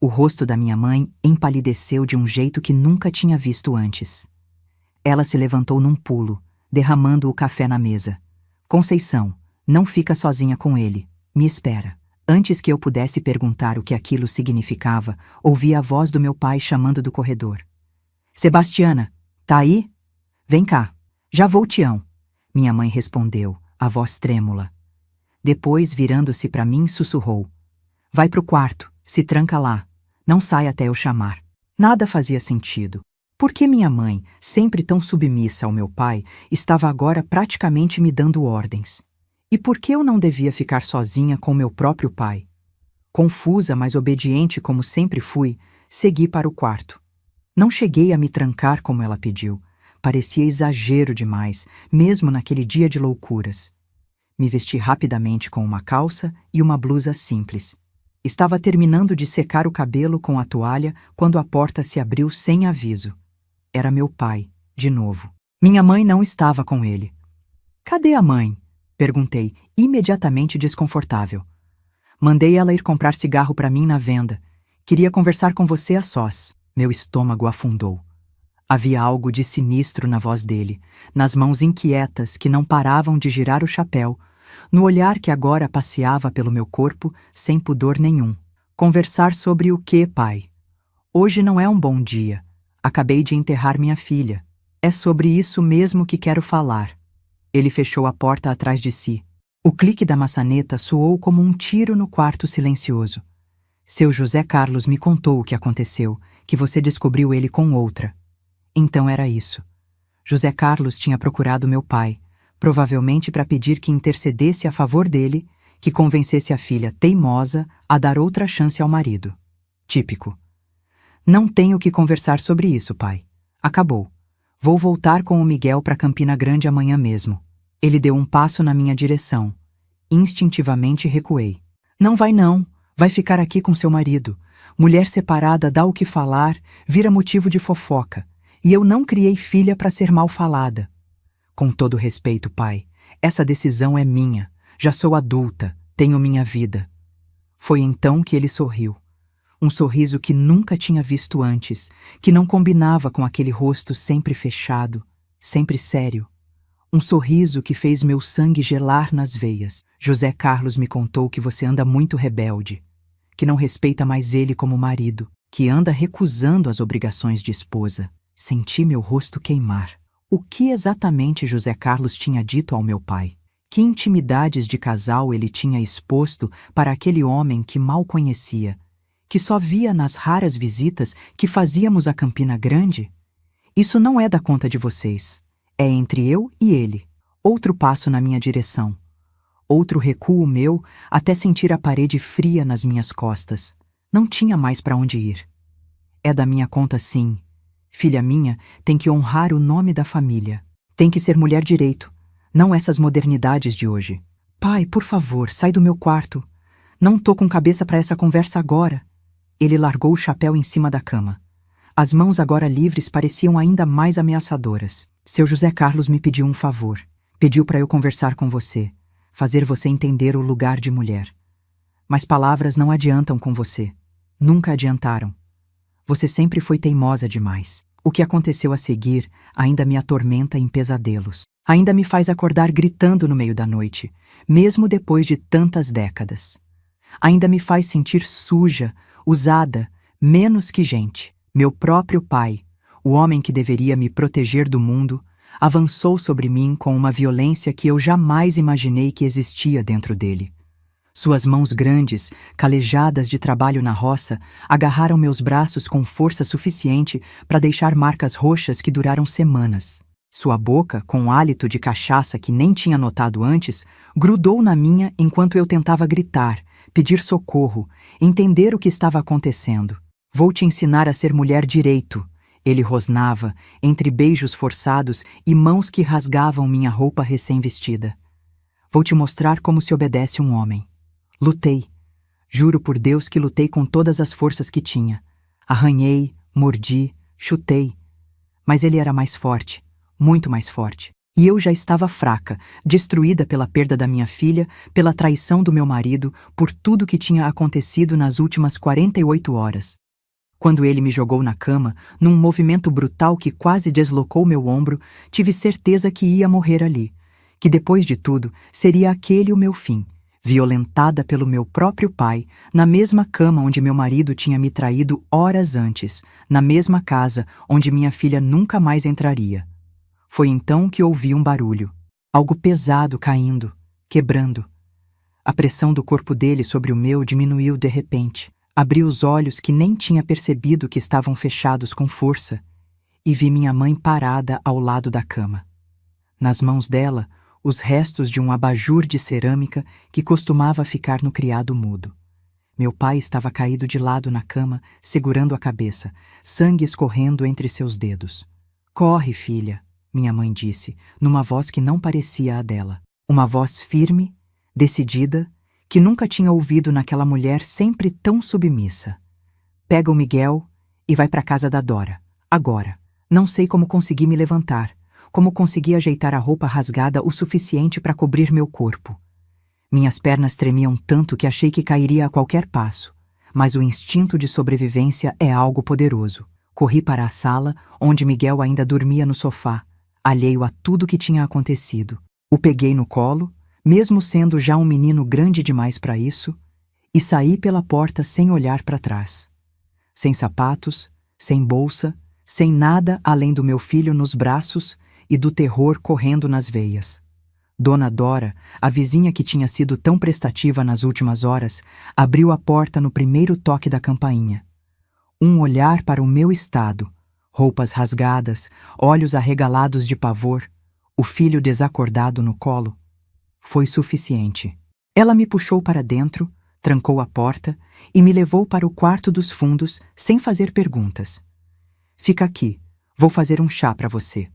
O rosto da minha mãe empalideceu de um jeito que nunca tinha visto antes. Ela se levantou num pulo, derramando o café na mesa. Conceição, não fica sozinha com ele. Me espera. Antes que eu pudesse perguntar o que aquilo significava, ouvi a voz do meu pai chamando do corredor. Sebastiana, tá aí? Vem cá. Já vou, Tião. Minha mãe respondeu, a voz trêmula. Depois, virando-se para mim, sussurrou. Vai pro quarto, se tranca lá. Não sai até eu chamar. Nada fazia sentido. Por que minha mãe, sempre tão submissa ao meu pai, estava agora praticamente me dando ordens? E por que eu não devia ficar sozinha com meu próprio pai? Confusa, mas obediente como sempre fui, segui para o quarto. Não cheguei a me trancar como ela pediu. Parecia exagero demais, mesmo naquele dia de loucuras. Me vesti rapidamente com uma calça e uma blusa simples. Estava terminando de secar o cabelo com a toalha quando a porta se abriu sem aviso. Era meu pai, de novo. Minha mãe não estava com ele. Cadê a mãe? Perguntei, imediatamente desconfortável. Mandei ela ir comprar cigarro para mim na venda. Queria conversar com você a sós. Meu estômago afundou. Havia algo de sinistro na voz dele, nas mãos inquietas que não paravam de girar o chapéu, no olhar que agora passeava pelo meu corpo sem pudor nenhum. Conversar sobre o quê, pai? Hoje não é um bom dia. Acabei de enterrar minha filha. É sobre isso mesmo que quero falar. Ele fechou a porta atrás de si. O clique da maçaneta soou como um tiro no quarto silencioso. Seu José Carlos me contou o que aconteceu, que você descobriu ele com outra. Então era isso. José Carlos tinha procurado meu pai, provavelmente para pedir que intercedesse a favor dele, que convencesse a filha teimosa a dar outra chance ao marido. Típico. Não tenho que conversar sobre isso, pai. Acabou. Vou voltar com o Miguel para Campina Grande amanhã mesmo. Ele deu um passo na minha direção. Instintivamente recuei. Não vai não. Vai ficar aqui com seu marido. Mulher separada dá o que falar, vira motivo de fofoca. E eu não criei filha para ser mal falada. Com todo respeito, pai, essa decisão é minha. Já sou adulta, tenho minha vida. Foi então que ele sorriu. Um sorriso que nunca tinha visto antes, que não combinava com aquele rosto sempre fechado, sempre sério. Um sorriso que fez meu sangue gelar nas veias. José Carlos me contou que você anda muito rebelde, que não respeita mais ele como marido, que anda recusando as obrigações de esposa. Senti meu rosto queimar. O que exatamente José Carlos tinha dito ao meu pai? Que intimidades de casal ele tinha exposto para aquele homem que mal conhecia, que só via nas raras visitas que fazíamos a Campina Grande? Isso não é da conta de vocês. É entre eu e ele. Outro passo na minha direção. Outro recuo meu até sentir a parede fria nas minhas costas. Não tinha mais para onde ir. É da minha conta, sim. Filha minha tem que honrar o nome da família. Tem que ser mulher direito. Não essas modernidades de hoje. Pai, por favor, sai do meu quarto. Não tô com cabeça para essa conversa agora. Ele largou o chapéu em cima da cama. As mãos agora livres pareciam ainda mais ameaçadoras. Seu José Carlos me pediu um favor. Pediu para eu conversar com você, fazer você entender o lugar de mulher. Mas palavras não adiantam com você. Nunca adiantaram. Você sempre foi teimosa demais. O que aconteceu a seguir ainda me atormenta em pesadelos. Ainda me faz acordar gritando no meio da noite, mesmo depois de tantas décadas. Ainda me faz sentir suja, usada, menos que gente. Meu próprio pai, o homem que deveria me proteger do mundo, avançou sobre mim com uma violência que eu jamais imaginei que existia dentro dele. Suas mãos grandes, calejadas de trabalho na roça, agarraram meus braços com força suficiente para deixar marcas roxas que duraram semanas. Sua boca, com um hálito de cachaça que nem tinha notado antes, grudou na minha enquanto eu tentava gritar, pedir socorro, entender o que estava acontecendo. Vou te ensinar a ser mulher direito, ele rosnava, entre beijos forçados e mãos que rasgavam minha roupa recém-vestida. Vou te mostrar como se obedece um homem. Lutei. Juro por Deus que lutei com todas as forças que tinha. Arranhei, mordi, chutei. Mas ele era mais forte, muito mais forte. E eu já estava fraca, destruída pela perda da minha filha, pela traição do meu marido, por tudo que tinha acontecido nas últimas 48 horas. Quando ele me jogou na cama, num movimento brutal que quase deslocou meu ombro, tive certeza que ia morrer ali, que depois de tudo seria aquele o meu fim. Violentada pelo meu próprio pai, na mesma cama onde meu marido tinha me traído horas antes, na mesma casa onde minha filha nunca mais entraria. Foi então que ouvi um barulho, algo pesado caindo, quebrando. A pressão do corpo dele sobre o meu diminuiu de repente. Abri os olhos que nem tinha percebido que estavam fechados com força e vi minha mãe parada ao lado da cama. Nas mãos dela, os restos de um abajur de cerâmica que costumava ficar no criado mudo. Meu pai estava caído de lado na cama, segurando a cabeça, sangue escorrendo entre seus dedos. "Corre, filha", minha mãe disse, numa voz que não parecia a dela. Uma voz firme, decidida, que nunca tinha ouvido naquela mulher sempre tão submissa. "Pega o Miguel e vai para casa da Dora. Agora. Não sei como consegui me levantar, como consegui ajeitar a roupa rasgada o suficiente para cobrir meu corpo. Minhas pernas tremiam tanto que achei que cairia a qualquer passo, mas o instinto de sobrevivência é algo poderoso. Corri para a sala, onde Miguel ainda dormia no sofá, alheio a tudo que tinha acontecido. O peguei no colo, mesmo sendo já um menino grande demais para isso, e saí pela porta sem olhar para trás. Sem sapatos, sem bolsa, sem nada além do meu filho nos braços e do terror correndo nas veias. Dona Dora, a vizinha que tinha sido tão prestativa nas últimas horas, abriu a porta no primeiro toque da campainha. Um olhar para o meu estado, roupas rasgadas, olhos arregalados de pavor, o filho desacordado no colo, foi suficiente. Ela me puxou para dentro, trancou a porta e me levou para o quarto dos fundos sem fazer perguntas. "Fica aqui, vou fazer um chá para você."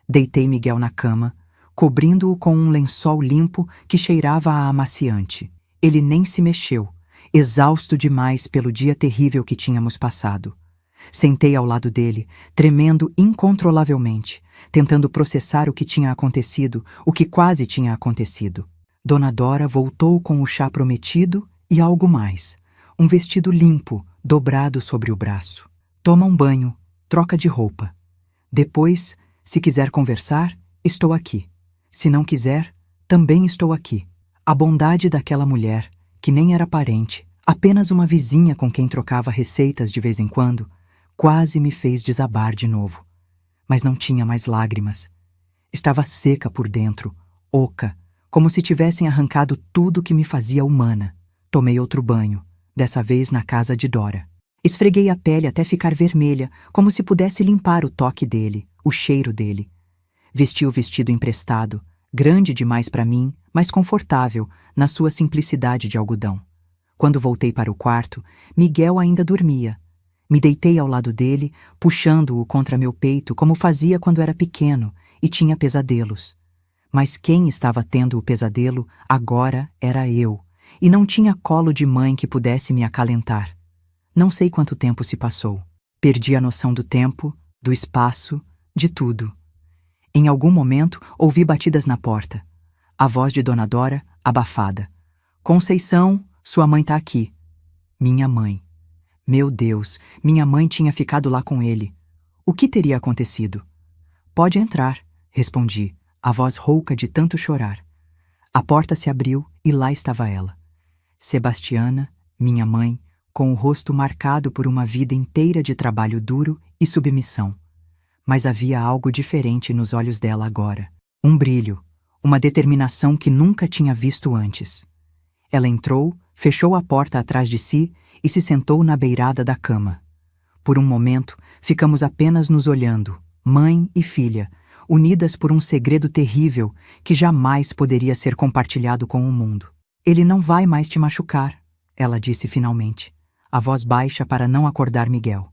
Deitei Miguel na cama, cobrindo-o com um lençol limpo que cheirava a amaciante. Ele nem se mexeu, exausto demais pelo dia terrível que tínhamos passado. Sentei ao lado dele, tremendo incontrolavelmente, tentando processar o que tinha acontecido, o que quase tinha acontecido. Dona Dora voltou com o chá prometido e algo mais. Um vestido limpo, dobrado sobre o braço. "Toma um banho, troca de roupa. Depois, se quiser conversar, estou aqui. Se não quiser, também estou aqui." A bondade daquela mulher, que nem era parente, apenas uma vizinha com quem trocava receitas de vez em quando, quase me fez desabar de novo. Mas não tinha mais lágrimas. Estava seca por dentro, oca, como se tivessem arrancado tudo que me fazia humana. Tomei outro banho, dessa vez na casa de Dora. Esfreguei a pele até ficar vermelha, como se pudesse limpar o toque dele, o cheiro dele. Vesti o vestido emprestado, grande demais para mim, mas confortável, na sua simplicidade de algodão. Quando voltei para o quarto, Miguel ainda dormia. Me deitei ao lado dele, puxando-o contra meu peito como fazia quando era pequeno e tinha pesadelos. Mas quem estava tendo o pesadelo agora era eu, e não tinha colo de mãe que pudesse me acalentar. Não sei quanto tempo se passou. Perdi a noção do tempo, do espaço, de tudo. Em algum momento, ouvi batidas na porta. A voz de Dona Dora, abafada. Conceição, sua mãe tá aqui. Minha mãe. Meu Deus, minha mãe tinha ficado lá com ele. O que teria acontecido? Pode entrar, respondi, a voz rouca de tanto chorar. A porta se abriu e lá estava ela. Sebastiana, minha mãe, com o rosto marcado por uma vida inteira de trabalho duro e submissão. Mas havia algo diferente nos olhos dela agora. Um brilho, uma determinação que nunca tinha visto antes. Ela entrou, fechou a porta atrás de si e se sentou na beirada da cama. Por um momento, ficamos apenas nos olhando, mãe e filha, unidas por um segredo terrível que jamais poderia ser compartilhado com o mundo. Ele não vai mais te machucar, ela disse finalmente, a voz baixa para não acordar Miguel.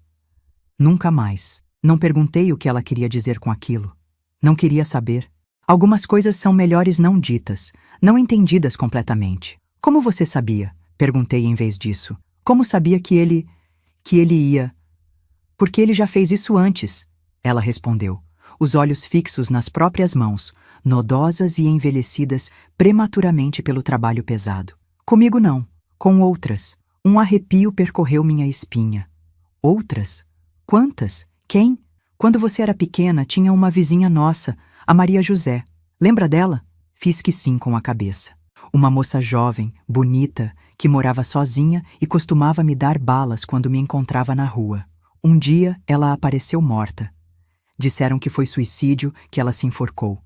Nunca mais. Não perguntei o que ela queria dizer com aquilo. Não queria saber. Algumas coisas são melhores não ditas, não entendidas completamente. Como você sabia? Perguntei em vez disso. Como sabia que ele ia? Porque ele já fez isso antes, ela respondeu, os olhos fixos nas próprias mãos, nodosas e envelhecidas prematuramente pelo trabalho pesado. Comigo não, com outras. Um arrepio percorreu minha espinha. Outras? Quantas? Quem? Quando você era pequena, tinha uma vizinha nossa, a Maria José. Lembra dela? Fiz que sim com a cabeça. Uma moça jovem, bonita, que morava sozinha e costumava me dar balas quando me encontrava na rua. Um dia, ela apareceu morta. Disseram que foi suicídio, que ela se enforcou.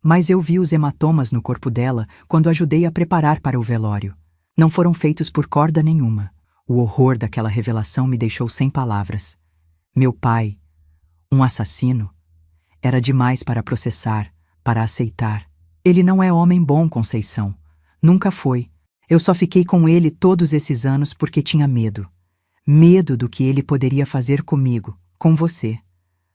Mas eu vi os hematomas no corpo dela quando ajudei a preparar para o velório. Não foram feitos por corda nenhuma. O horror daquela revelação me deixou sem palavras. Meu pai, um assassino, era demais para processar, para aceitar. Ele não é homem bom, Conceição. Nunca foi. Eu só fiquei com ele todos esses anos porque tinha medo. Medo do que ele poderia fazer comigo, com você.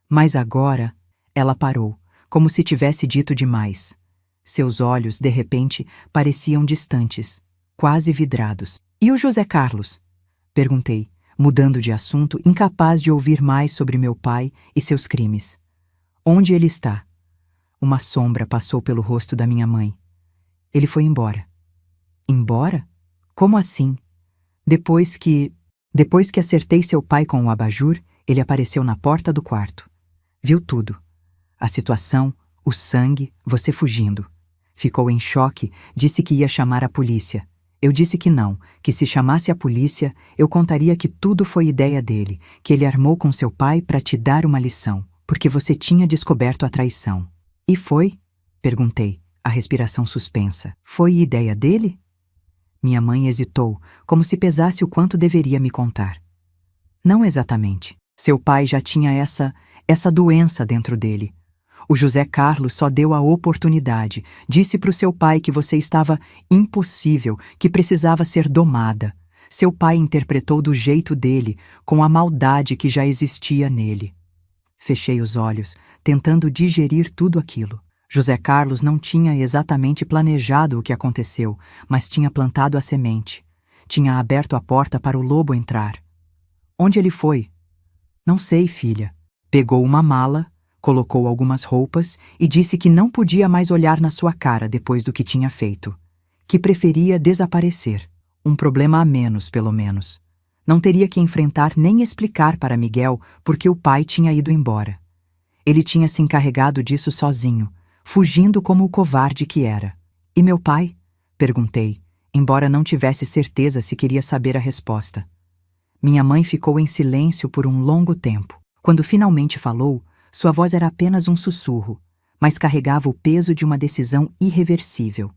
Mas agora, ela parou, como se tivesse dito demais. Seus olhos, de repente, pareciam distantes, quase vidrados. E o José Carlos? Perguntei, mudando de assunto, incapaz de ouvir mais sobre meu pai e seus crimes. Onde ele está? Uma sombra passou pelo rosto da minha mãe. Ele foi embora. Embora? Como assim? Depois que acertei seu pai com o abajur, ele apareceu na porta do quarto. Viu tudo. A situação, o sangue, você fugindo. Ficou em choque, disse que ia chamar a polícia. Eu disse que não, que se chamasse a polícia, eu contaria que tudo foi ideia dele, que ele armou com seu pai para te dar uma lição, porque você tinha descoberto a traição. E foi? Perguntei, a respiração suspensa. Foi ideia dele? Minha mãe hesitou, como se pesasse o quanto deveria me contar. Não exatamente. Seu pai já tinha essa doença dentro dele. O José Carlos só deu a oportunidade. Disse para o seu pai que você estava impossível, que precisava ser domada. Seu pai interpretou do jeito dele, com a maldade que já existia nele. Fechei os olhos, tentando digerir tudo aquilo. José Carlos não tinha exatamente planejado o que aconteceu, mas tinha plantado a semente. Tinha aberto a porta para o lobo entrar. Onde ele foi? Não sei, filha. Pegou uma mala, colocou algumas roupas e disse que não podia mais olhar na sua cara depois do que tinha feito. Que preferia desaparecer. Um problema a menos, pelo menos. Não teria que enfrentar nem explicar para Miguel porque o pai tinha ido embora. Ele tinha se encarregado disso sozinho, fugindo como o covarde que era. E meu pai? Perguntei, embora não tivesse certeza se queria saber a resposta. Minha mãe ficou em silêncio por um longo tempo. Quando finalmente falou, sua voz era apenas um sussurro, mas carregava o peso de uma decisão irreversível.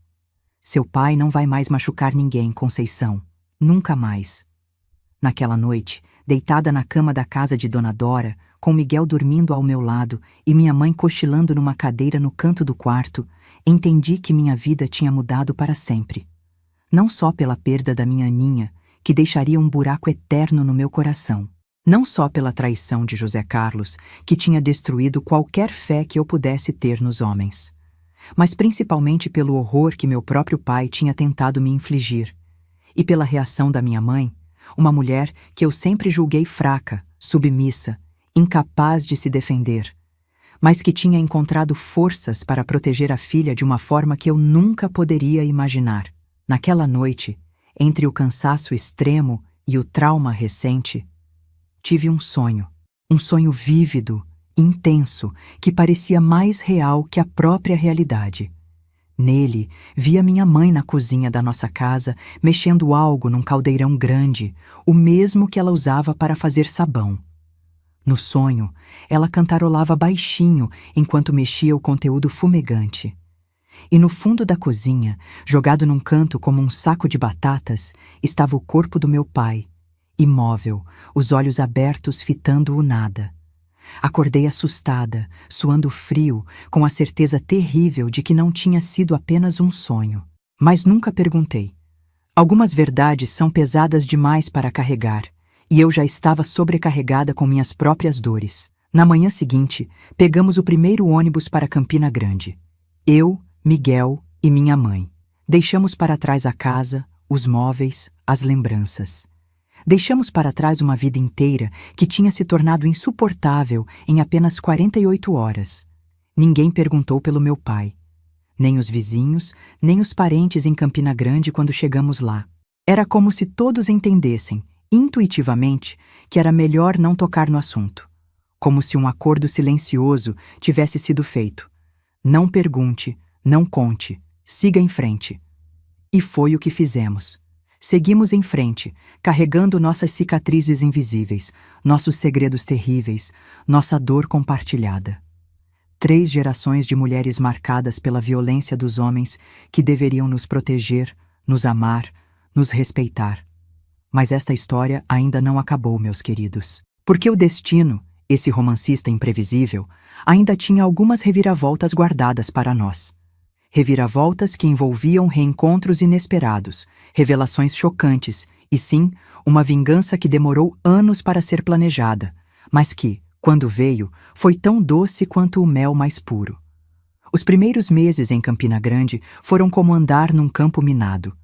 Seu pai não vai mais machucar ninguém, Conceição. Nunca mais. Naquela noite, deitada na cama da casa de Dona Dora, com Miguel dormindo ao meu lado e minha mãe cochilando numa cadeira no canto do quarto, entendi que minha vida tinha mudado para sempre. Não só pela perda da minha Aninha, que deixaria um buraco eterno no meu coração. Não só pela traição de José Carlos, que tinha destruído qualquer fé que eu pudesse ter nos homens. Mas principalmente pelo horror que meu próprio pai tinha tentado me infligir. E pela reação da minha mãe, uma mulher que eu sempre julguei fraca, submissa, incapaz de se defender. mas que tinha encontrado forças para proteger a filha de uma forma que eu nunca poderia imaginar. Naquela noite, entre o cansaço extremo e o trauma recente, tive um sonho vívido, intenso, que parecia mais real que a própria realidade. Nele, via minha mãe na cozinha da nossa casa, mexendo algo num caldeirão grande, o mesmo que ela usava para fazer sabão. No sonho, ela cantarolava baixinho enquanto mexia o conteúdo fumegante. E no fundo da cozinha, jogado num canto como um saco de batatas, estava o corpo do meu pai, imóvel, os olhos abertos fitando o nada. Acordei assustada, suando frio, com a certeza terrível de que não tinha sido apenas um sonho. Mas nunca perguntei. Algumas verdades são pesadas demais para carregar, e eu já estava sobrecarregada com minhas próprias dores. Na manhã seguinte, pegamos o primeiro ônibus para Campina Grande. Eu, Miguel e minha mãe. Deixamos para trás a casa, os móveis, as lembranças. Deixamos para trás uma vida inteira que tinha se tornado insuportável em apenas 48 horas. Ninguém perguntou pelo meu pai. Nem os vizinhos, nem os parentes em Campina Grande quando chegamos lá. Era como se todos entendessem, intuitivamente, que era melhor não tocar no assunto. Como se um acordo silencioso tivesse sido feito. Não pergunte, não conte, siga em frente. E foi o que fizemos. Seguimos em frente, carregando nossas cicatrizes invisíveis, nossos segredos terríveis, nossa dor compartilhada. 3 gerações de mulheres marcadas pela violência dos homens que deveriam nos proteger, nos amar, nos respeitar. Mas esta história ainda não acabou, meus queridos. Porque o destino, esse romancista imprevisível, ainda tinha algumas reviravoltas guardadas para nós. Reviravoltas que envolviam reencontros inesperados, revelações chocantes e, sim, uma vingança que demorou anos para ser planejada, mas que, quando veio, foi tão doce quanto o mel mais puro. Os primeiros meses em Campina Grande foram como andar num campo minado.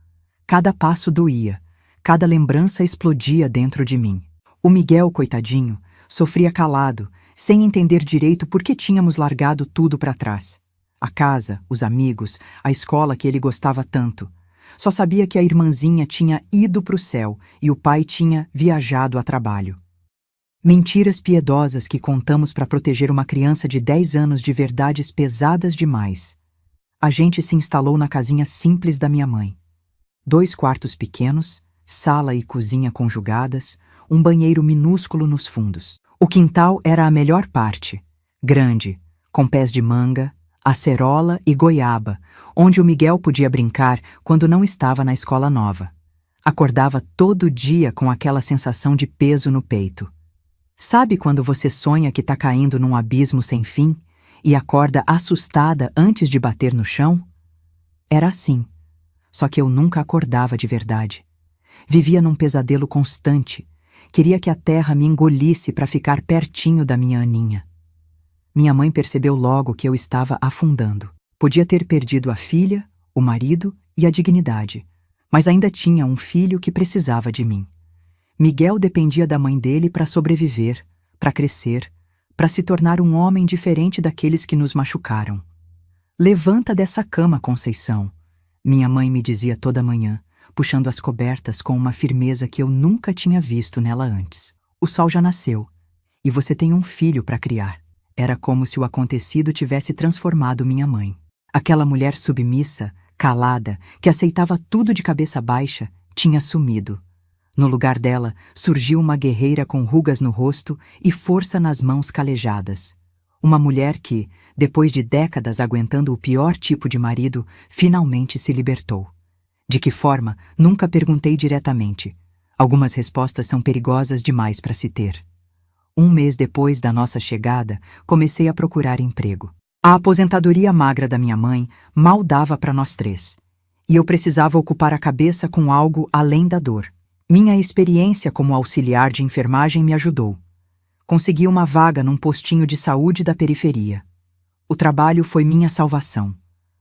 Cada passo doía, cada lembrança explodia dentro de mim. O Miguel, coitadinho, sofria calado, sem entender direito por que tínhamos largado tudo para trás. A casa, os amigos, a escola que ele gostava tanto. Só sabia que a irmãzinha tinha ido para o céu e o pai tinha viajado a trabalho. Mentiras piedosas que contamos para proteger uma criança de 10 anos de verdades pesadas demais. A gente se instalou na casinha simples da minha mãe. 2 quartos pequenos, sala e cozinha conjugadas, um banheiro minúsculo nos fundos. O quintal era a melhor parte, grande, com pés de manga, acerola e goiaba, onde o Miguel podia brincar quando não estava na escola nova. Acordava todo dia com aquela sensação de peso no peito. Sabe quando você sonha que está caindo num abismo sem fim e acorda assustada antes de bater no chão? Era assim, só que eu nunca acordava de verdade. Vivia num pesadelo constante. Queria que a terra me engolisse para ficar pertinho da minha Aninha. Minha mãe percebeu logo que eu estava afundando. Podia ter perdido a filha, o marido e a dignidade, mas ainda tinha um filho que precisava de mim. Miguel dependia da mãe dele para sobreviver, para crescer, para se tornar um homem diferente daqueles que nos machucaram. Levanta dessa cama, Conceição, minha mãe me dizia toda manhã, puxando as cobertas com uma firmeza que eu nunca tinha visto nela antes. O sol já nasceu, e você tem um filho para criar. Era como se o acontecido tivesse transformado minha mãe. Aquela mulher submissa, calada, que aceitava tudo de cabeça baixa, tinha sumido. No lugar dela, surgiu uma guerreira com rugas no rosto e força nas mãos calejadas. Uma mulher que, depois de décadas aguentando o pior tipo de marido, finalmente se libertou. De que forma, nunca perguntei diretamente. Algumas respostas são perigosas demais para se ter. 1 mês depois da nossa chegada, comecei a procurar emprego. A aposentadoria magra da minha mãe mal dava para nós 3. E eu precisava ocupar a cabeça com algo além da dor. Minha experiência como auxiliar de enfermagem me ajudou. Consegui uma vaga num postinho de saúde da periferia. O trabalho foi minha salvação.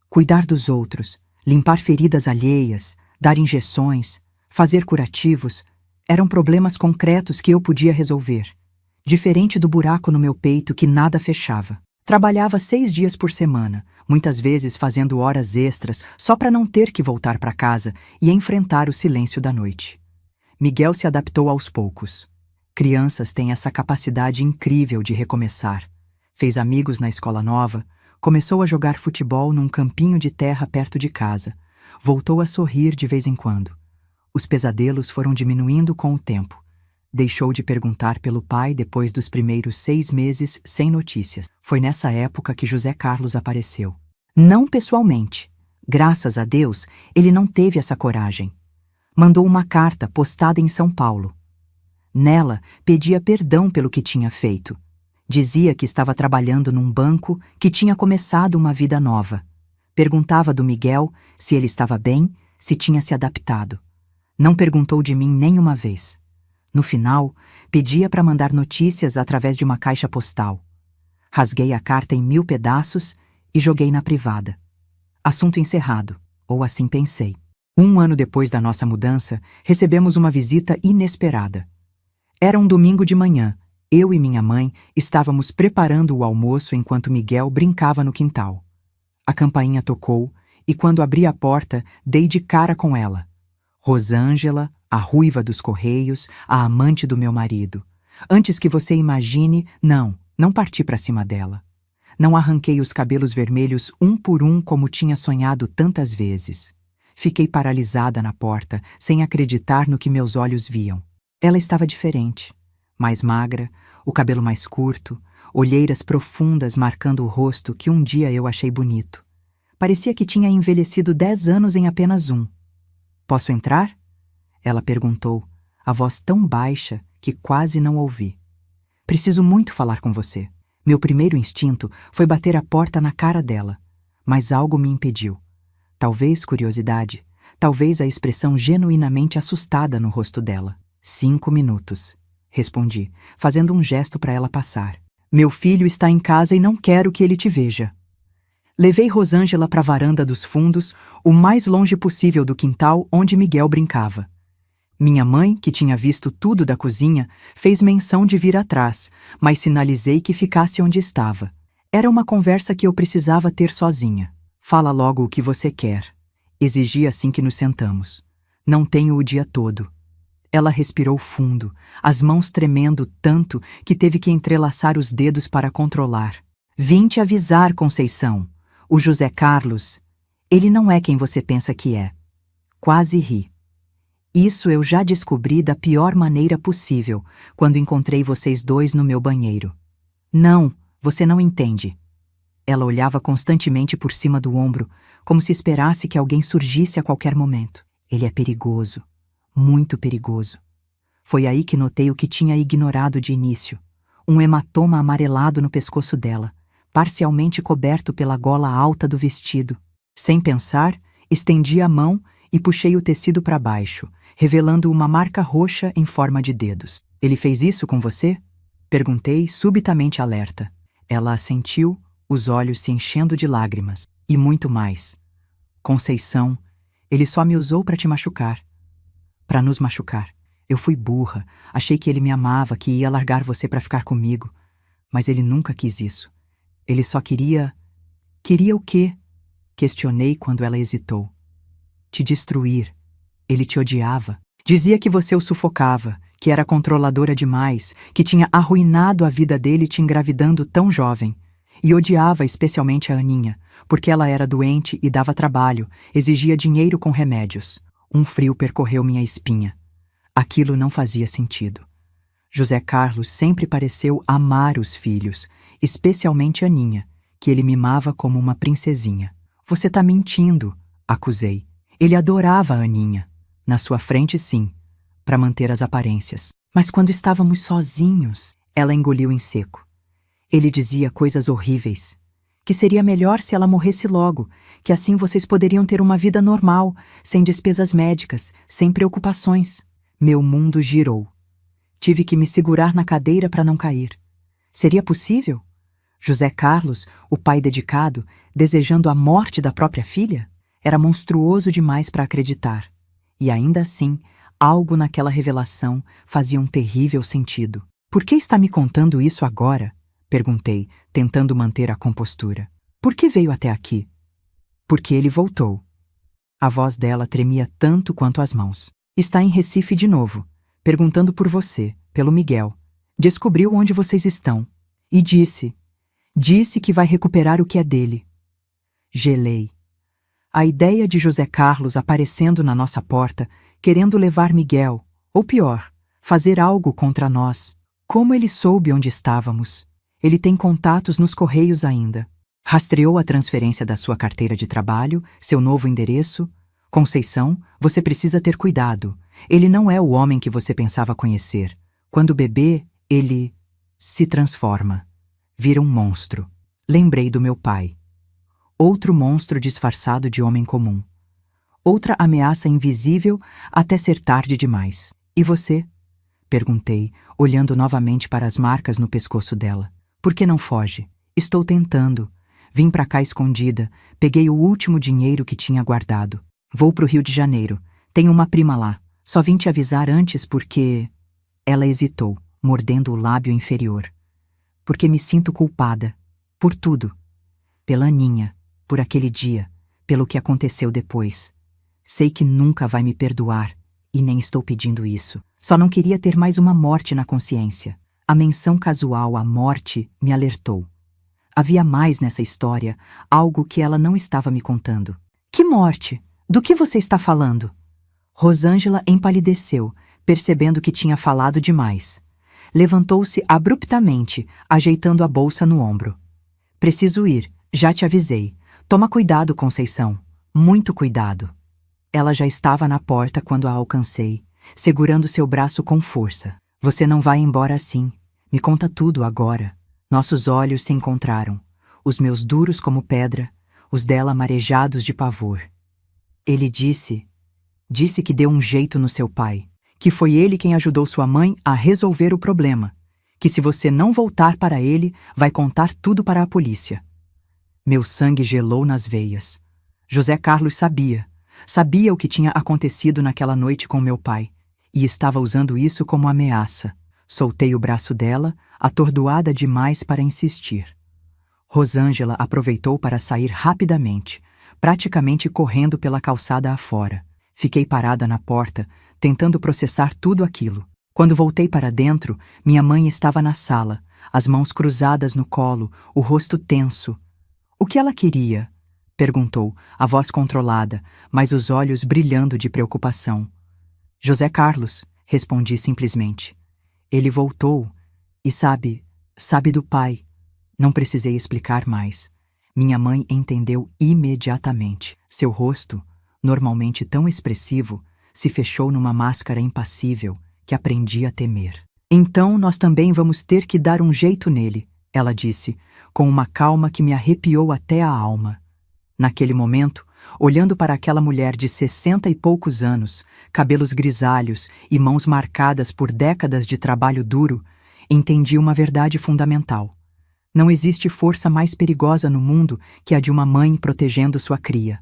Cuidar dos outros, limpar feridas alheias, dar injeções, fazer curativos, eram problemas concretos que eu podia resolver. Diferente do buraco no meu peito que nada fechava. Trabalhava 6 dias por semana, muitas vezes fazendo horas extras só para não ter que voltar para casa e enfrentar o silêncio da noite. Miguel se adaptou aos poucos. Crianças têm essa capacidade incrível de recomeçar. Fez amigos na escola nova, começou a jogar futebol num campinho de terra perto de casa, voltou a sorrir de vez em quando. Os pesadelos foram diminuindo com o tempo. Deixou de perguntar pelo pai depois dos primeiros 6 meses sem notícias. Foi nessa época que José Carlos apareceu. Não pessoalmente. Graças a Deus, ele não teve essa coragem. Mandou uma carta postada em São Paulo. Nela, pedia perdão pelo que tinha feito. Dizia que estava trabalhando num banco, que tinha começado uma vida nova. Perguntava do Miguel se ele estava bem, se tinha se adaptado. Não perguntou de mim nenhuma vez. No final, pedia para mandar notícias através de uma caixa postal. Rasguei a carta em 1000 pedaços e joguei na privada. Assunto encerrado, ou assim pensei. 1 ano depois da nossa mudança, recebemos uma visita inesperada. Era um domingo de manhã. Eu e minha mãe estávamos preparando o almoço enquanto Miguel brincava no quintal. A campainha tocou e, quando abri a porta, dei de cara com ela. Rosângela, a ruiva dos Correios, a amante do meu marido. Antes que você imagine, não parti para cima dela. Não arranquei os cabelos vermelhos um por um como tinha sonhado tantas vezes. Fiquei paralisada na porta, sem acreditar no que meus olhos viam. Ela estava diferente. Mais magra, o cabelo mais curto, olheiras profundas marcando o rosto que um dia eu achei bonito. Parecia que tinha envelhecido 10 anos em apenas 1. Posso entrar? Ela perguntou, a voz tão baixa que quase não ouvi. Preciso muito falar com você. Meu primeiro instinto foi bater a porta na cara dela, mas algo me impediu. Talvez curiosidade, talvez a expressão genuinamente assustada no rosto dela. 5 minutos, respondi, fazendo um gesto para ela passar. Meu filho está em casa e não quero que ele te veja. Levei Rosângela para a varanda dos fundos, o mais longe possível do quintal onde Miguel brincava. Minha mãe, que tinha visto tudo da cozinha, fez menção de vir atrás, mas sinalizei que ficasse onde estava. Era uma conversa que eu precisava ter sozinha. Fala logo o que você quer. Exigi assim que nos sentamos. Não tenho o dia todo. Ela respirou fundo, as mãos tremendo tanto que teve que entrelaçar os dedos para controlar. Vim te avisar, Conceição. O José Carlos, ele não é quem você pensa que é. Quase ri. Isso eu já descobri da pior maneira possível, quando encontrei vocês dois no meu banheiro. Não, você não entende. Ela olhava constantemente por cima do ombro, como se esperasse que alguém surgisse a qualquer momento. Ele é perigoso, muito perigoso. Foi aí que notei o que tinha ignorado de início. Um hematoma amarelado no pescoço dela, parcialmente coberto pela gola alta do vestido. Sem pensar, estendi a mão e puxei o tecido para baixo, revelando uma marca roxa em forma de dedos. Ele fez isso com você? Perguntei, subitamente alerta. Ela assentiu, os olhos se enchendo de lágrimas. E muito mais. Conceição, ele só me usou para te machucar. Para nos machucar. Eu fui burra, achei que ele me amava, que ia largar você para ficar comigo. Mas ele nunca quis isso. Ele só queria... Queria o quê? Questionei quando ela hesitou. Te destruir. Ele te odiava. Dizia que você o sufocava, que era controladora demais, que tinha arruinado a vida dele te engravidando tão jovem. E odiava especialmente a Aninha, porque ela era doente e dava trabalho, exigia dinheiro com remédios. Um frio percorreu minha espinha. Aquilo não fazia sentido. José Carlos sempre pareceu amar os filhos, especialmente Aninha, que ele mimava como uma princesinha. Você tá mentindo, acusei. Ele adorava a Aninha. Na sua frente, sim, para manter as aparências. Mas quando estávamos sozinhos, ela engoliu em seco. Ele dizia coisas horríveis. Que seria melhor se ela morresse logo, que assim vocês poderiam ter uma vida normal, sem despesas médicas, sem preocupações. Meu mundo girou. Tive que me segurar na cadeira para não cair. Seria possível? José Carlos, o pai dedicado, desejando a morte da própria filha? Era monstruoso demais para acreditar. E ainda assim, algo naquela revelação fazia um terrível sentido. Por que está me contando isso agora? Perguntei, tentando manter a compostura. Por que veio até aqui? Porque ele voltou. A voz dela tremia tanto quanto as mãos. Está em Recife de novo, perguntando por você, pelo Miguel. Descobriu onde vocês estão. E disse que vai recuperar o que é dele. Gelei. A ideia de José Carlos aparecendo na nossa porta, querendo levar Miguel, ou pior, fazer algo contra nós. Como ele soube onde estávamos? Ele tem contatos nos Correios ainda. Rastreou a transferência da sua carteira de trabalho, seu novo endereço. Conceição, você precisa ter cuidado. Ele não é o homem que você pensava conhecer. Quando bebê, ele se transforma. Vira um monstro. Lembrei do meu pai. Outro monstro disfarçado de homem comum. Outra ameaça invisível até ser tarde demais. E você? Perguntei, olhando novamente para as marcas no pescoço dela. Por que não foge? Estou tentando. Vim pra cá escondida, peguei o último dinheiro que tinha guardado. Vou pro Rio de Janeiro. Tenho uma prima lá. Só vim te avisar antes porque... Ela hesitou, mordendo o lábio inferior. Porque me sinto culpada. Por tudo. Pela Aninha, por aquele dia, pelo que aconteceu depois. Sei que nunca vai me perdoar, e nem estou pedindo isso. Só não queria ter mais uma morte na consciência. A menção casual à morte me alertou. Havia mais nessa história, algo que ela não estava me contando. Que morte? Do que você está falando? Rosângela empalideceu, percebendo que tinha falado demais. Levantou-se abruptamente, ajeitando a bolsa no ombro. Preciso ir, já te avisei. Toma cuidado, Conceição. Muito cuidado. Ela já estava na porta quando a alcancei, segurando seu braço com força. Você não vai embora assim. Me conta tudo agora. Nossos olhos se encontraram, os meus duros como pedra, os dela marejados de pavor. Ele disse que deu um jeito no seu pai, que foi ele quem ajudou sua mãe a resolver o problema, que se você não voltar para ele, vai contar tudo para a polícia. Meu sangue gelou nas veias. José Carlos sabia o que tinha acontecido naquela noite com meu pai, e estava usando isso como ameaça. Soltei o braço dela, atordoada demais para insistir. Rosângela aproveitou para sair rapidamente, praticamente correndo pela calçada afora. Fiquei parada na porta, tentando processar tudo aquilo. Quando voltei para dentro, minha mãe estava na sala, as mãos cruzadas no colo, o rosto tenso. O que ela queria? Perguntou, a voz controlada, mas os olhos brilhando de preocupação. José Carlos, respondi simplesmente. Ele voltou e sabe do pai. Não precisei explicar mais. Minha mãe entendeu imediatamente. Seu rosto, normalmente tão expressivo, se fechou numa máscara impassível que aprendi a temer. Então nós também vamos ter que dar um jeito nele, ela disse, com uma calma que me arrepiou até a alma. Naquele momento, olhando para aquela mulher de 60 e poucos anos, cabelos grisalhos e mãos marcadas por décadas de trabalho duro, entendi uma verdade fundamental. Não existe força mais perigosa no mundo que a de uma mãe protegendo sua cria.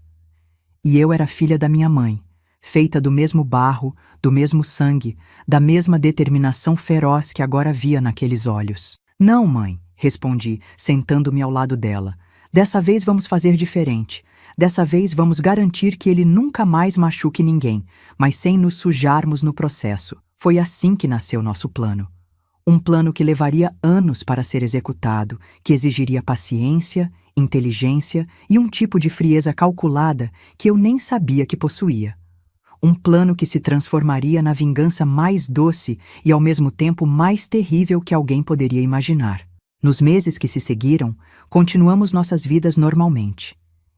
E eu era filha da minha mãe, feita do mesmo barro, do mesmo sangue, da mesma determinação feroz que agora via naqueles olhos. Não, mãe, respondi, sentando-me ao lado dela. Dessa vez vamos fazer diferente. Dessa vez vamos garantir que ele nunca mais machuque ninguém, mas sem nos sujarmos no processo. Foi assim que nasceu nosso plano. Um plano que levaria anos para ser executado, que exigiria paciência, inteligência e um tipo de frieza calculada que eu nem sabia que possuía. Um plano que se transformaria na vingança mais doce e ao mesmo tempo mais terrível que alguém poderia imaginar. Nos meses que se seguiram, continuamos nossas vidas normalmente.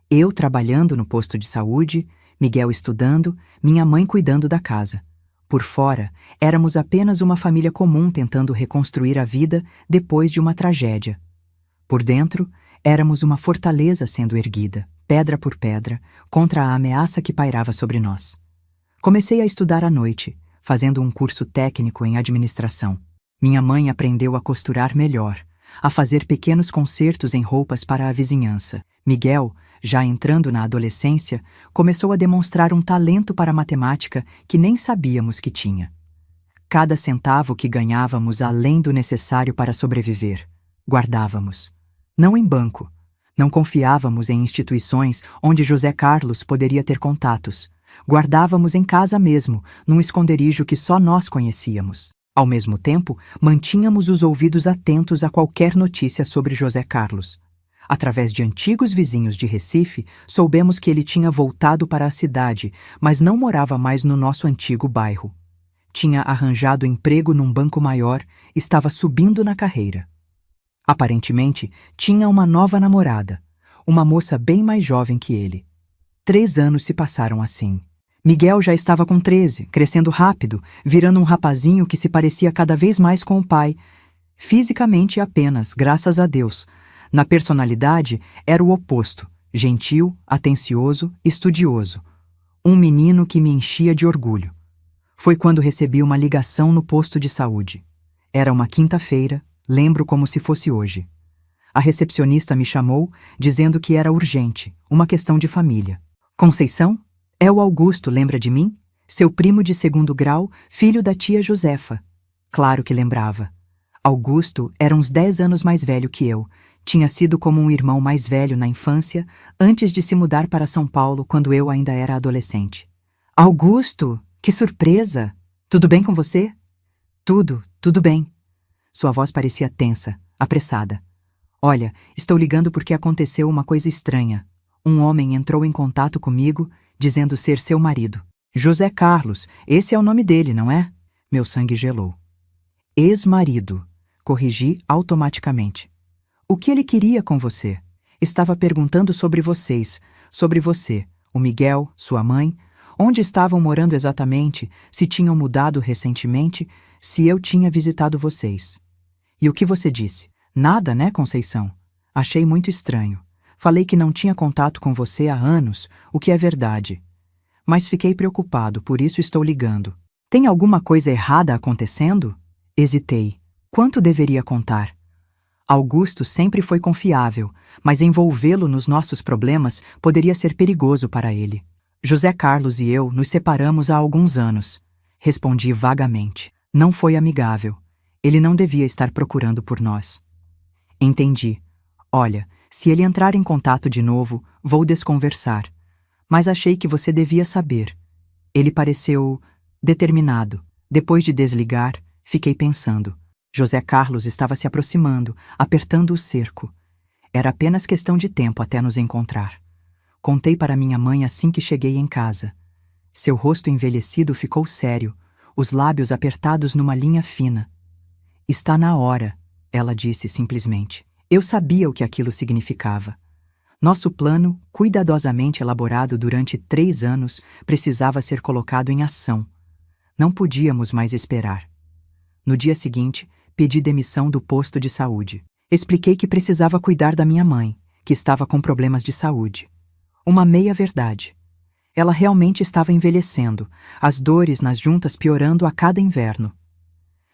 Eu trabalhando no posto de saúde, Miguel estudando, minha mãe cuidando da casa. Por fora, éramos apenas uma família comum tentando reconstruir a vida depois de uma tragédia. Por dentro, éramos uma fortaleza sendo erguida, pedra por pedra, contra a ameaça que pairava sobre nós. Comecei a estudar à noite, fazendo um curso técnico em administração. Minha mãe aprendeu a costurar melhor, a fazer pequenos consertos em roupas para a vizinhança. Miguel, já entrando na adolescência, começou a demonstrar um talento para a matemática que nem sabíamos que tinha. Cada centavo que ganhávamos além do necessário para sobreviver. Guardávamos. Não em banco. Não confiávamos em instituições onde José Carlos poderia ter contatos. Guardávamos em casa mesmo, num esconderijo que só nós conhecíamos. Ao mesmo tempo, mantínhamos os ouvidos atentos a qualquer notícia sobre José Carlos. Através de antigos vizinhos de Recife, soubemos que ele tinha voltado para a cidade, mas não morava mais no nosso antigo bairro. Tinha arranjado emprego num banco maior, estava subindo na carreira. Aparentemente, tinha uma nova namorada, uma moça bem mais jovem que ele. 3 anos se passaram assim. Miguel já estava com 13, crescendo rápido, virando um rapazinho que se parecia cada vez mais com o pai. Fisicamente apenas, graças a Deus. Na personalidade, era o oposto, gentil, atencioso, estudioso. Um menino que me enchia de orgulho. Foi quando recebi uma ligação no posto de saúde. Era uma quinta-feira, lembro como se fosse hoje. A recepcionista me chamou, dizendo que era urgente, uma questão de família. Conceição? É o Augusto, lembra de mim? Seu primo de 2º grau, filho da tia Josefa. Claro que lembrava. Augusto era uns 10 anos mais velho que eu. Tinha sido como um irmão mais velho na infância, antes de se mudar para São Paulo quando eu ainda era adolescente. Augusto, que surpresa! Tudo bem com você? Tudo bem. Sua voz parecia tensa, apressada. Olha, estou ligando porque aconteceu uma coisa estranha. Um homem entrou em contato comigo, dizendo ser seu marido. José Carlos, esse é o nome dele, não é? Meu sangue gelou. Ex-marido, corrigi automaticamente. O que ele queria com você? Estava perguntando sobre vocês, sobre você, o Miguel, sua mãe, onde estavam morando exatamente, se tinham mudado recentemente, se eu tinha visitado vocês. E o que você disse? Nada, né, Conceição? Achei muito estranho. Falei que não tinha contato com você há anos, o que é verdade. Mas fiquei preocupado, por isso estou ligando. Tem alguma coisa errada acontecendo? Hesitei. Quanto deveria contar? Augusto sempre foi confiável, mas envolvê-lo nos nossos problemas poderia ser perigoso para ele. José Carlos e eu nos separamos há alguns anos. Respondi vagamente. Não foi amigável. Ele não devia estar procurando por nós. Entendi. Olha, se ele entrar em contato de novo, vou desconversar. Mas achei que você devia saber. Ele pareceu determinado. Depois de desligar, fiquei pensando. José Carlos estava se aproximando, apertando o cerco. Era apenas questão de tempo até nos encontrar. Contei para minha mãe assim que cheguei em casa. Seu rosto envelhecido ficou sério, os lábios apertados numa linha fina. Está na hora, ela disse simplesmente. Eu sabia o que aquilo significava. Nosso plano, cuidadosamente elaborado durante 3 anos, precisava ser colocado em ação. Não podíamos mais esperar. No dia seguinte, pedi demissão do posto de saúde. Expliquei que precisava cuidar da minha mãe, que estava com problemas de saúde. Uma meia-verdade. Ela realmente estava envelhecendo, as dores nas juntas piorando a cada inverno.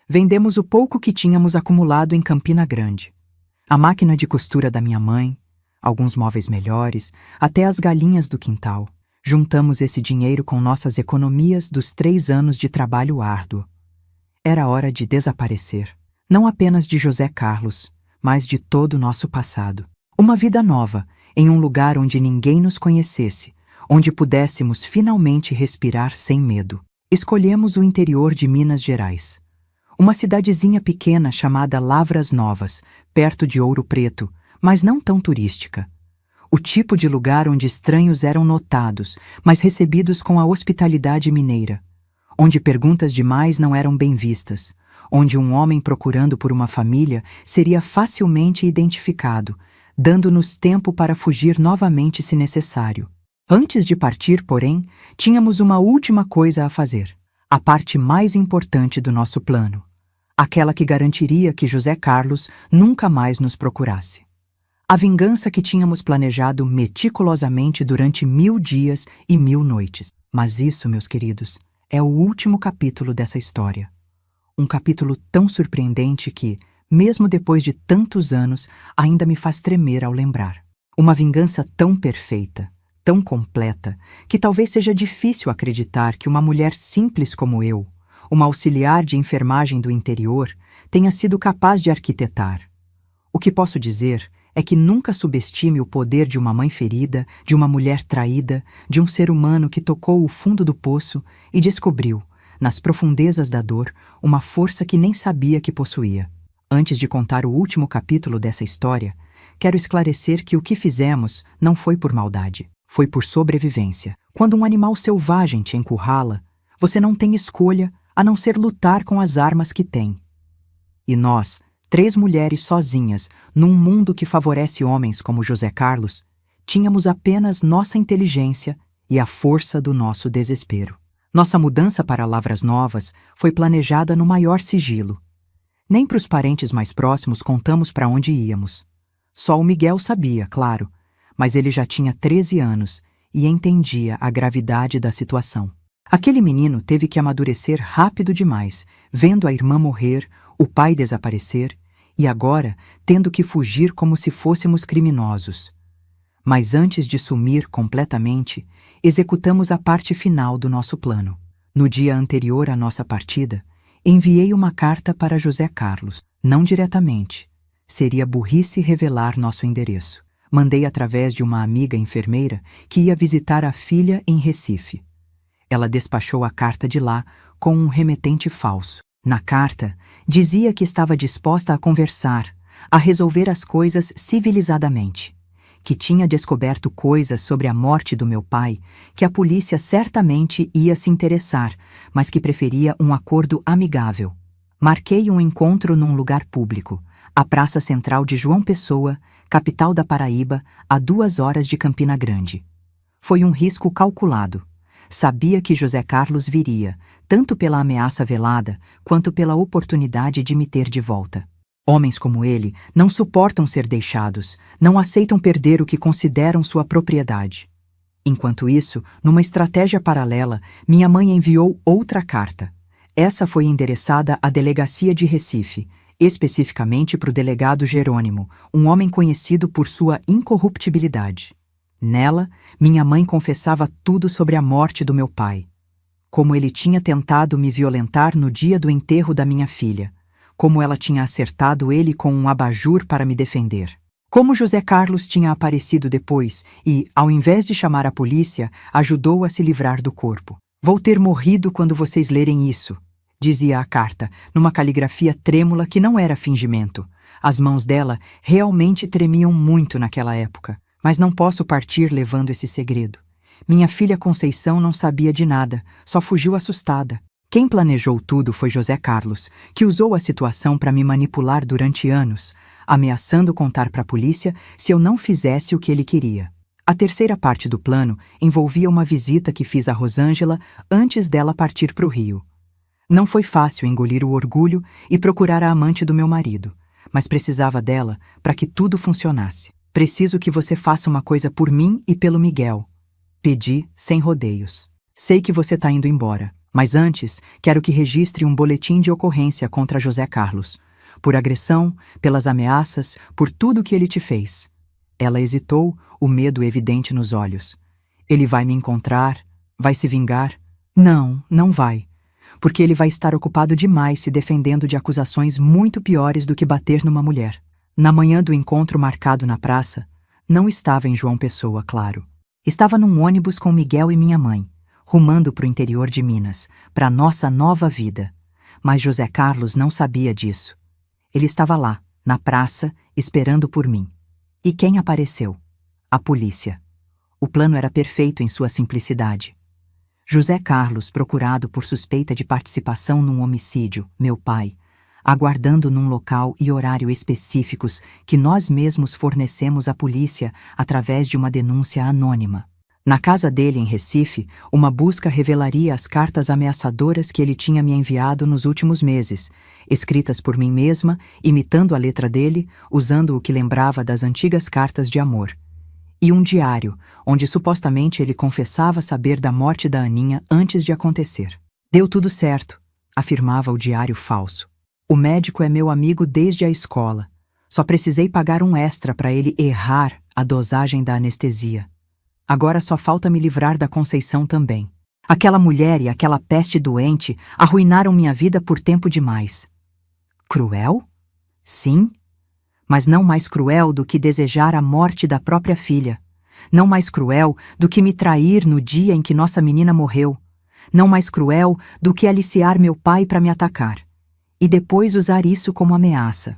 Vendemos o pouco que tínhamos acumulado em Campina Grande. A máquina de costura da minha mãe, alguns móveis melhores, até as galinhas do quintal. Juntamos esse dinheiro com nossas economias dos 3 anos de trabalho árduo. Era hora de desaparecer. Não apenas de José Carlos, mas de todo o nosso passado. Uma vida nova, em um lugar onde ninguém nos conhecesse, onde pudéssemos finalmente respirar sem medo. Escolhemos o interior de Minas Gerais. Uma cidadezinha pequena chamada Lavras Novas, perto de Ouro Preto, mas não tão turística. O tipo de lugar onde estranhos eram notados, mas recebidos com a hospitalidade mineira. Onde perguntas demais não eram bem vistas. Onde um homem procurando por uma família seria facilmente identificado, dando-nos tempo para fugir novamente se necessário. Antes de partir, porém, tínhamos uma última coisa a fazer, a parte mais importante do nosso plano, aquela que garantiria que José Carlos nunca mais nos procurasse. A vingança que tínhamos planejado meticulosamente durante 1000 dias e 1000 noites. Mas isso, meus queridos, é o último capítulo dessa história. Um capítulo tão surpreendente que, mesmo depois de tantos anos, ainda me faz tremer ao lembrar. Uma vingança tão perfeita, tão completa, que talvez seja difícil acreditar que uma mulher simples como eu, uma auxiliar de enfermagem do interior, tenha sido capaz de arquitetar. O que posso dizer é que nunca subestime o poder de uma mãe ferida, de uma mulher traída, de um ser humano que tocou o fundo do poço e descobriu, nas profundezas da dor, uma força que nem sabia que possuía. Antes de contar o último capítulo dessa história, quero esclarecer que o que fizemos não foi por maldade, foi por sobrevivência. Quando um animal selvagem te encurrala, você não tem escolha a não ser lutar com as armas que tem. E nós, 3 mulheres sozinhas, num mundo que favorece homens como José Carlos, tínhamos apenas nossa inteligência e a força do nosso desespero. Nossa mudança para Lavras Novas foi planejada no maior sigilo. Nem para os parentes mais próximos contamos para onde íamos. Só o Miguel sabia, claro, mas ele já tinha 13 anos e entendia a gravidade da situação. Aquele menino teve que amadurecer rápido demais, vendo a irmã morrer, o pai desaparecer e agora tendo que fugir como se fôssemos criminosos. Mas antes de sumir completamente, executamos a parte final do nosso plano. No dia anterior à nossa partida, enviei uma carta para José Carlos, não diretamente. Seria burrice revelar nosso endereço. Mandei através de uma amiga enfermeira que ia visitar a filha em Recife. Ela despachou a carta de lá com um remetente falso. Na carta, dizia que estava disposta a conversar, a resolver as coisas civilizadamente, que tinha descoberto coisas sobre a morte do meu pai, que a polícia certamente ia se interessar, mas que preferia um acordo amigável. Marquei um encontro num lugar público, a Praça Central de João Pessoa, capital da Paraíba, a 2 horas de Campina Grande. Foi um risco calculado. Sabia que José Carlos viria, tanto pela ameaça velada, quanto pela oportunidade de me ter de volta. Homens como ele não suportam ser deixados, não aceitam perder o que consideram sua propriedade. Enquanto isso, numa estratégia paralela, minha mãe enviou outra carta. Essa foi endereçada à delegacia de Recife, especificamente para o delegado Jerônimo, um homem conhecido por sua incorruptibilidade. Nela, minha mãe confessava tudo sobre a morte do meu pai. Como ele tinha tentado me violentar no dia do enterro da minha filha. Como ela tinha acertado ele com um abajur para me defender. Como José Carlos tinha aparecido depois e, ao invés de chamar a polícia, ajudou a se livrar do corpo. Vou ter morrido quando vocês lerem isso, dizia a carta, numa caligrafia trêmula que não era fingimento. As mãos dela realmente tremiam muito naquela época. Mas não posso partir levando esse segredo. Minha filha Conceição não sabia de nada, só fugiu assustada. Quem planejou tudo foi José Carlos, que usou a situação para me manipular durante anos, ameaçando contar para a polícia se eu não fizesse o que ele queria. A terceira parte do plano envolvia uma visita que fiz a Rosângela antes dela partir para o Rio. Não foi fácil engolir o orgulho e procurar a amante do meu marido, mas precisava dela para que tudo funcionasse. Preciso que você faça uma coisa por mim e pelo Miguel. Pedi, sem rodeios. Sei que você está indo embora, mas antes quero que registre um boletim de ocorrência contra José Carlos. Por agressão, pelas ameaças, por tudo que ele te fez. Ela hesitou, o medo evidente nos olhos. Ele vai me encontrar? Vai se vingar? Não, não vai. Porque ele vai estar ocupado demais se defendendo de acusações muito piores do que bater numa mulher. Na manhã do encontro marcado na praça, não estava em João Pessoa, claro. Estava num ônibus com Miguel e minha mãe, rumando para o interior de Minas, para nossa nova vida. Mas José Carlos não sabia disso. Ele estava lá, na praça, esperando por mim. E quem apareceu? A polícia. O plano era perfeito em sua simplicidade. José Carlos, procurado por suspeita de participação num homicídio, meu pai, aguardando num local e horário específicos que nós mesmos fornecemos à polícia através de uma denúncia anônima. Na casa dele, em Recife, uma busca revelaria as cartas ameaçadoras que ele tinha me enviado nos últimos meses, escritas por mim mesma, imitando a letra dele, usando o que lembrava das antigas cartas de amor. E um diário, onde supostamente ele confessava saber da morte da Aninha antes de acontecer. Deu tudo certo, afirmava o diário falso. O médico é meu amigo desde a escola. Só precisei pagar um extra para ele errar a dosagem da anestesia. Agora só falta me livrar da Conceição também. Aquela mulher e aquela peste doente arruinaram minha vida por tempo demais. Cruel? Sim. Mas não mais cruel do que desejar a morte da própria filha. Não mais cruel do que me trair no dia em que nossa menina morreu. Não mais cruel do que aliciar meu pai para me atacar. E depois usar isso como ameaça.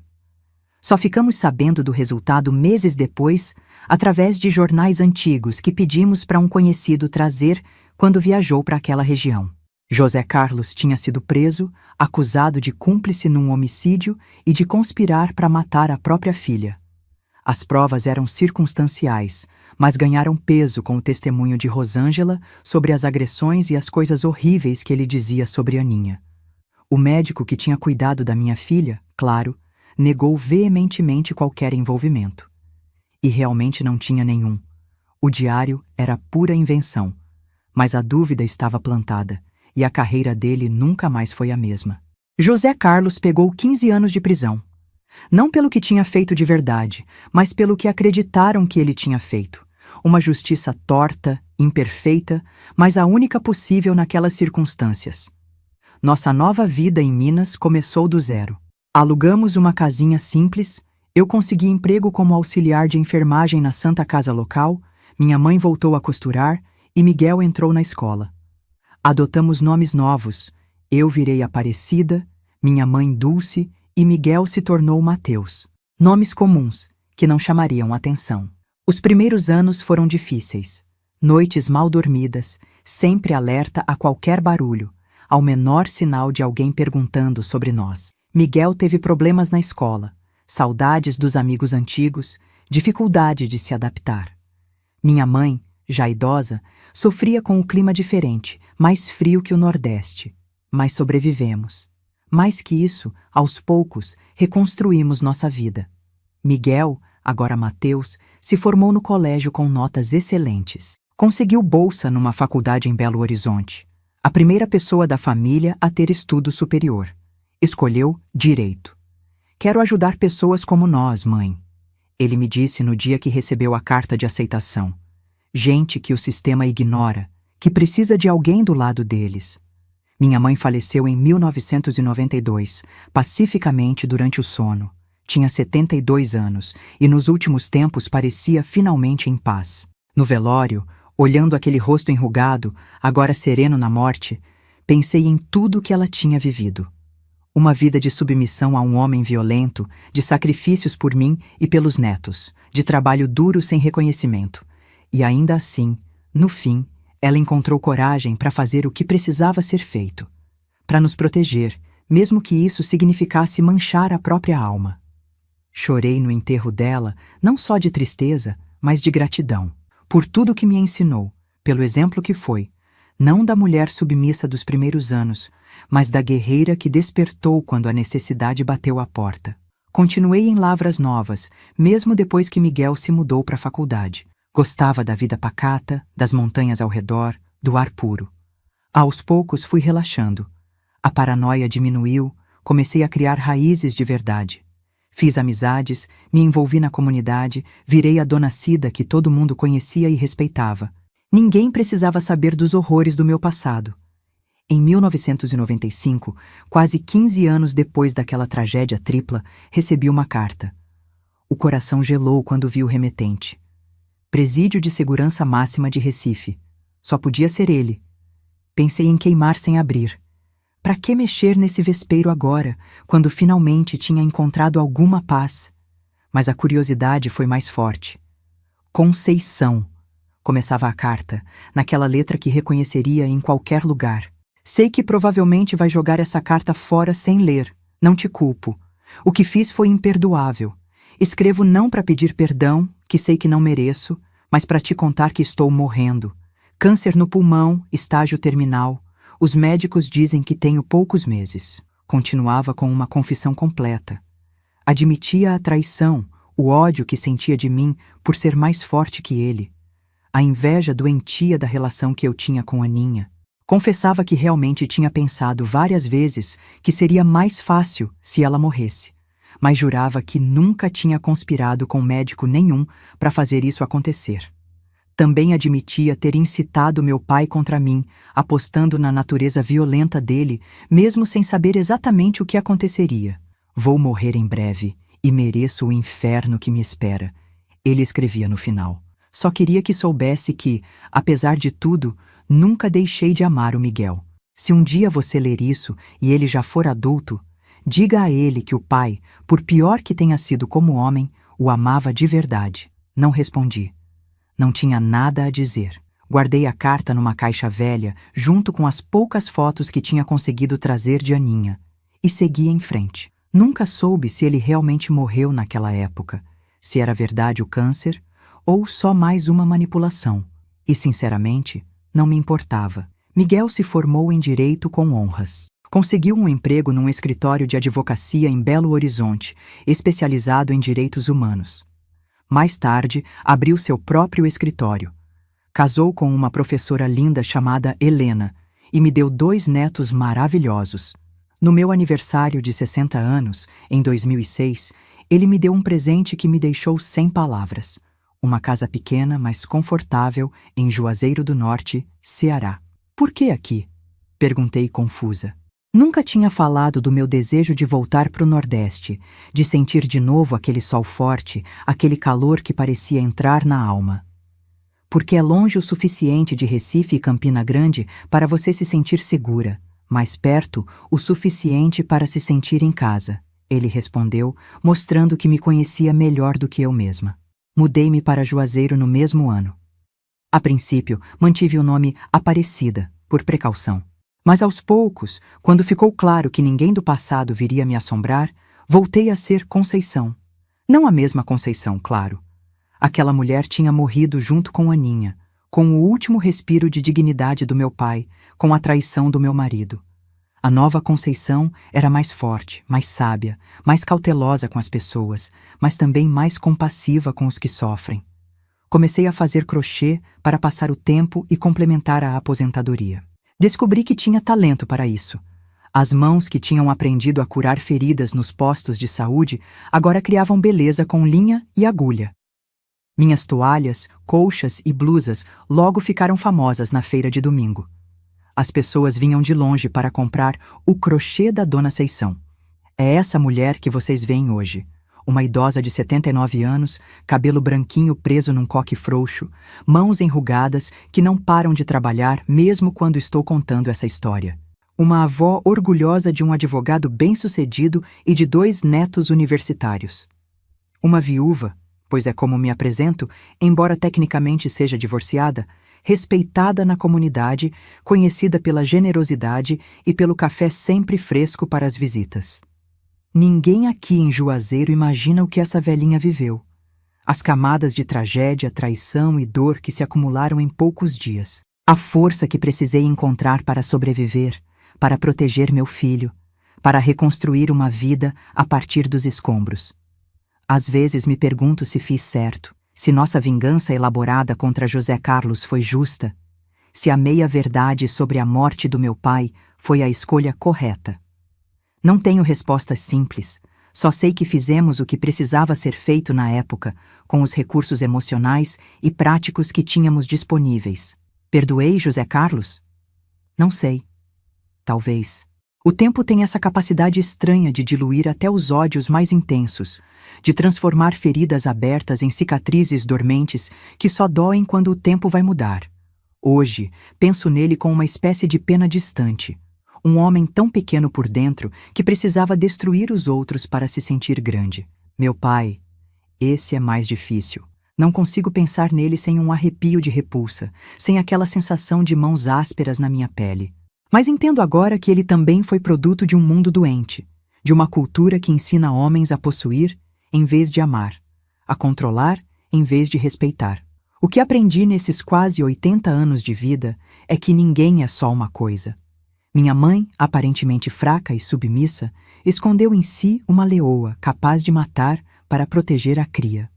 Só ficamos sabendo do resultado meses depois, através de jornais antigos que pedimos para um conhecido trazer quando viajou para aquela região. José Carlos tinha sido preso, acusado de cúmplice num homicídio e de conspirar para matar a própria filha. As provas eram circunstanciais, mas ganharam peso com o testemunho de Rosângela sobre as agressões e as coisas horríveis que ele dizia sobre Aninha. O médico que tinha cuidado da minha filha, claro, negou veementemente qualquer envolvimento. E realmente não tinha nenhum. O diário era pura invenção, mas a dúvida estava plantada, e a carreira dele nunca mais foi a mesma. José Carlos pegou 15 anos de prisão. Não pelo que tinha feito de verdade, mas pelo que acreditaram que ele tinha feito. Uma justiça torta, imperfeita, mas a única possível naquelas circunstâncias. Nossa nova vida em Minas começou do zero. Alugamos uma casinha simples, eu consegui emprego como auxiliar de enfermagem na Santa Casa local, minha mãe voltou a costurar e Miguel entrou na escola. Adotamos nomes novos, eu virei Aparecida, minha mãe Dulce e Miguel se tornou Mateus. Nomes comuns, que não chamariam atenção. Os primeiros anos foram difíceis. Noites mal dormidas, sempre alerta a qualquer barulho, ao menor sinal de alguém perguntando sobre nós. Miguel teve problemas na escola, saudades dos amigos antigos, dificuldade de se adaptar. Minha mãe, já idosa, sofria com um clima diferente, mais frio que o Nordeste. Mas sobrevivemos. Mais que isso, aos poucos, reconstruímos nossa vida. Miguel, agora Mateus, se formou no colégio com notas excelentes. Conseguiu bolsa numa faculdade em Belo Horizonte. A primeira pessoa da família a ter estudo superior. Escolheu direito. Quero ajudar pessoas como nós, mãe. Ele me disse no dia que recebeu a carta de aceitação. Gente que o sistema ignora, que precisa de alguém do lado deles. Minha mãe faleceu em 1992, pacificamente durante o sono. Tinha 72 anos e nos últimos tempos parecia finalmente em paz. No velório, olhando aquele rosto enrugado, agora sereno na morte, pensei em tudo que ela tinha vivido. Uma vida de submissão a um homem violento, de sacrifícios por mim e pelos netos, de trabalho duro sem reconhecimento. E ainda assim, no fim, ela encontrou coragem para fazer o que precisava ser feito. Para nos proteger, mesmo que isso significasse manchar a própria alma. Chorei no enterro dela, não só de tristeza, mas de gratidão. Por tudo que me ensinou, pelo exemplo que foi, não da mulher submissa dos primeiros anos, mas da guerreira que despertou quando a necessidade bateu à porta. Continuei em Lavras Novas, mesmo depois que Miguel se mudou para a faculdade. Gostava da vida pacata, das montanhas ao redor, do ar puro. Aos poucos fui relaxando. A paranoia diminuiu, comecei a criar raízes de verdade. Fiz amizades, me envolvi na comunidade, virei a dona Cida que todo mundo conhecia e respeitava. Ninguém precisava saber dos horrores do meu passado. Em 1995, quase 15 anos depois daquela tragédia tripla, recebi uma carta. O coração gelou quando vi o remetente. Presídio de Segurança Máxima de Recife. Só podia ser ele. Pensei em queimar sem abrir. Para que mexer nesse vespeiro agora, quando finalmente tinha encontrado alguma paz? Mas a curiosidade foi mais forte. Conceição, começava a carta, naquela letra que reconheceria em qualquer lugar. Sei que provavelmente vai jogar essa carta fora sem ler. Não te culpo. O que fiz foi imperdoável. Escrevo não para pedir perdão, que sei que não mereço, mas para te contar que estou morrendo. Câncer no pulmão, estágio terminal. Os médicos dizem que tenho poucos meses. Continuava com uma confissão completa. Admitia a traição, o ódio que sentia de mim por ser mais forte que ele. A inveja doentia da relação que eu tinha com Aninha. Confessava que realmente tinha pensado várias vezes que seria mais fácil se ela morresse, mas jurava que nunca tinha conspirado com médico nenhum para fazer isso acontecer. Também admitia ter incitado meu pai contra mim, apostando na natureza violenta dele, mesmo sem saber exatamente o que aconteceria. Vou morrer em breve, e mereço o inferno que me espera. Ele escrevia no final. Só queria que soubesse que, apesar de tudo, nunca deixei de amar o Miguel. Se um dia você ler isso e ele já for adulto, diga a ele que o pai, por pior que tenha sido como homem, o amava de verdade. Não respondi. Não tinha nada a dizer. Guardei a carta numa caixa velha, junto com as poucas fotos que tinha conseguido trazer de Aninha, e segui em frente. Nunca soube se ele realmente morreu naquela época, se era verdade o câncer ou só mais uma manipulação. E, sinceramente, não me importava. Miguel se formou em Direito com honras. Conseguiu um emprego num escritório de advocacia em Belo Horizonte, especializado em direitos humanos. Mais tarde, abriu seu próprio escritório. Casou com uma professora linda chamada Helena e me deu 2 netos maravilhosos. No meu aniversário de 60 anos, em 2006, ele me deu um presente que me deixou sem palavras. Uma casa pequena, mas confortável, em Juazeiro do Norte, Ceará. Por que aqui? Perguntei confusa. Nunca tinha falado do meu desejo de voltar para o Nordeste, de sentir de novo aquele sol forte, aquele calor que parecia entrar na alma. Porque é longe o suficiente de Recife e Campina Grande para você se sentir segura, mais perto o suficiente para se sentir em casa, ele respondeu, mostrando que me conhecia melhor do que eu mesma. Mudei-me para Juazeiro no mesmo ano. A princípio, mantive o nome Aparecida, por precaução. Mas aos poucos, quando ficou claro que ninguém do passado viria me assombrar, voltei a ser Conceição. Não a mesma Conceição, claro. Aquela mulher tinha morrido junto com Aninha, com o último respiro de dignidade do meu pai, com a traição do meu marido. A nova Conceição era mais forte, mais sábia, mais cautelosa com as pessoas, mas também mais compassiva com os que sofrem. Comecei a fazer crochê para passar o tempo e complementar a aposentadoria. Descobri que tinha talento para isso. As mãos que tinham aprendido a curar feridas nos postos de saúde agora criavam beleza com linha e agulha. Minhas toalhas, colchas e blusas logo ficaram famosas na feira de domingo. As pessoas vinham de longe para comprar o crochê da Dona Seição. É essa mulher que vocês veem hoje. Uma idosa de 79 anos, cabelo branquinho preso num coque frouxo, mãos enrugadas que não param de trabalhar mesmo quando estou contando essa história. Uma avó orgulhosa de um advogado bem-sucedido e de 2 netos universitários. Uma viúva, pois é como me apresento, embora tecnicamente seja divorciada, respeitada na comunidade, conhecida pela generosidade e pelo café sempre fresco para as visitas. Ninguém aqui em Juazeiro imagina o que essa velhinha viveu. As camadas de tragédia, traição e dor que se acumularam em poucos dias. A força que precisei encontrar para sobreviver, para proteger meu filho, para reconstruir uma vida a partir dos escombros. Às vezes me pergunto se fiz certo, se nossa vingança elaborada contra José Carlos foi justa, se a meia-verdade sobre a morte do meu pai foi a escolha correta. Não tenho respostas simples, só sei que fizemos o que precisava ser feito na época, com os recursos emocionais e práticos que tínhamos disponíveis. Perdoei José Carlos? Não sei. Talvez. O tempo tem essa capacidade estranha de diluir até os ódios mais intensos, de transformar feridas abertas em cicatrizes dormentes que só doem quando o tempo vai mudar. Hoje, penso nele com uma espécie de pena distante. Um homem tão pequeno por dentro que precisava destruir os outros para se sentir grande. Meu pai, esse é mais difícil. Não consigo pensar nele sem um arrepio de repulsa, sem aquela sensação de mãos ásperas na minha pele. Mas entendo agora que ele também foi produto de um mundo doente, de uma cultura que ensina homens a possuir em vez de amar, a controlar em vez de respeitar. O que aprendi nesses quase 80 anos de vida é que ninguém é só uma coisa. Minha mãe, aparentemente fraca e submissa, escondeu em si uma leoa capaz de matar para proteger a cria.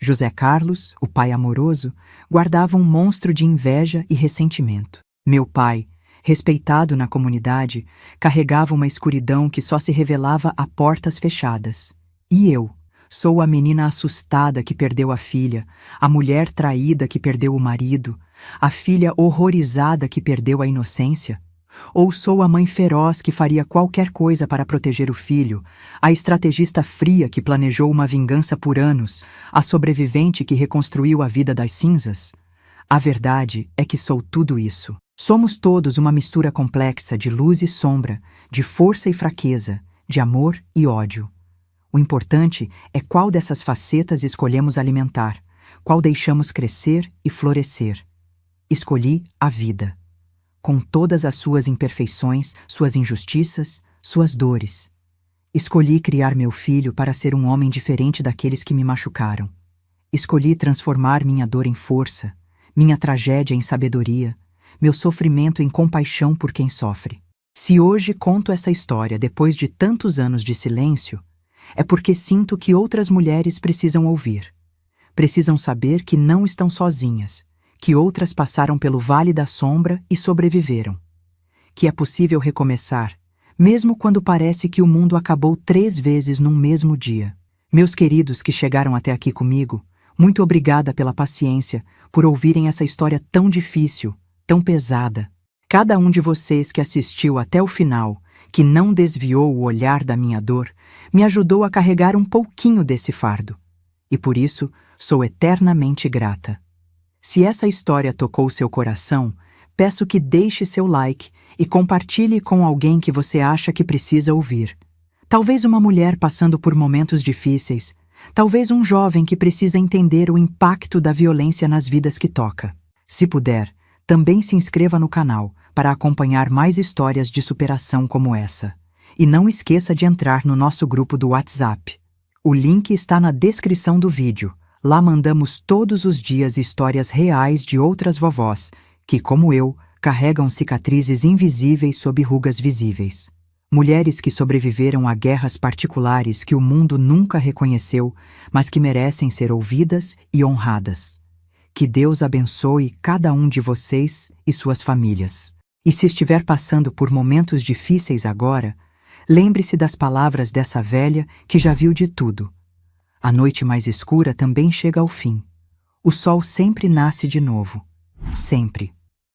José Carlos, o pai amoroso, guardava um monstro de inveja e ressentimento. Meu pai, respeitado na comunidade, carregava uma escuridão que só se revelava a portas fechadas. E eu, sou a menina assustada que perdeu a filha, a mulher traída que perdeu o marido, a filha horrorizada que perdeu a inocência. Ou sou a mãe feroz que faria qualquer coisa para proteger o filho, a estrategista fria que planejou uma vingança por anos, a sobrevivente que reconstruiu a vida das cinzas? A verdade é que sou tudo isso. Somos todos uma mistura complexa de luz e sombra, de força e fraqueza, de amor e ódio. O importante é qual dessas facetas escolhemos alimentar, qual deixamos crescer e florescer. Escolhi a vida, com todas as suas imperfeições, suas injustiças, suas dores. Escolhi criar meu filho para ser um homem diferente daqueles que me machucaram. Escolhi transformar minha dor em força, minha tragédia em sabedoria, meu sofrimento em compaixão por quem sofre. Se hoje conto essa história depois de tantos anos de silêncio, é porque sinto que outras mulheres precisam ouvir. Precisam saber que não estão sozinhas, que outras passaram pelo vale da sombra e sobreviveram. Que é possível recomeçar, mesmo quando parece que o mundo acabou 3 vezes num mesmo dia. Meus queridos que chegaram até aqui comigo, muito obrigada pela paciência, por ouvirem essa história tão difícil, tão pesada. Cada um de vocês que assistiu até o final, que não desviou o olhar da minha dor, me ajudou a carregar um pouquinho desse fardo. E por isso, sou eternamente grata. Se essa história tocou seu coração, peço que deixe seu like e compartilhe com alguém que você acha que precisa ouvir. Talvez uma mulher passando por momentos difíceis, talvez um jovem que precisa entender o impacto da violência nas vidas que toca. Se puder, também se inscreva no canal para acompanhar mais histórias de superação como essa. E não esqueça de entrar no nosso grupo do WhatsApp. O link está na descrição do vídeo. Lá mandamos todos os dias histórias reais de outras vovós que, como eu, carregam cicatrizes invisíveis sob rugas visíveis. Mulheres que sobreviveram a guerras particulares que o mundo nunca reconheceu, mas que merecem ser ouvidas e honradas. Que Deus abençoe cada um de vocês e suas famílias. E se estiver passando por momentos difíceis agora, lembre-se das palavras dessa velha que já viu de tudo. A noite mais escura também chega ao fim. O sol sempre nasce de novo. Sempre.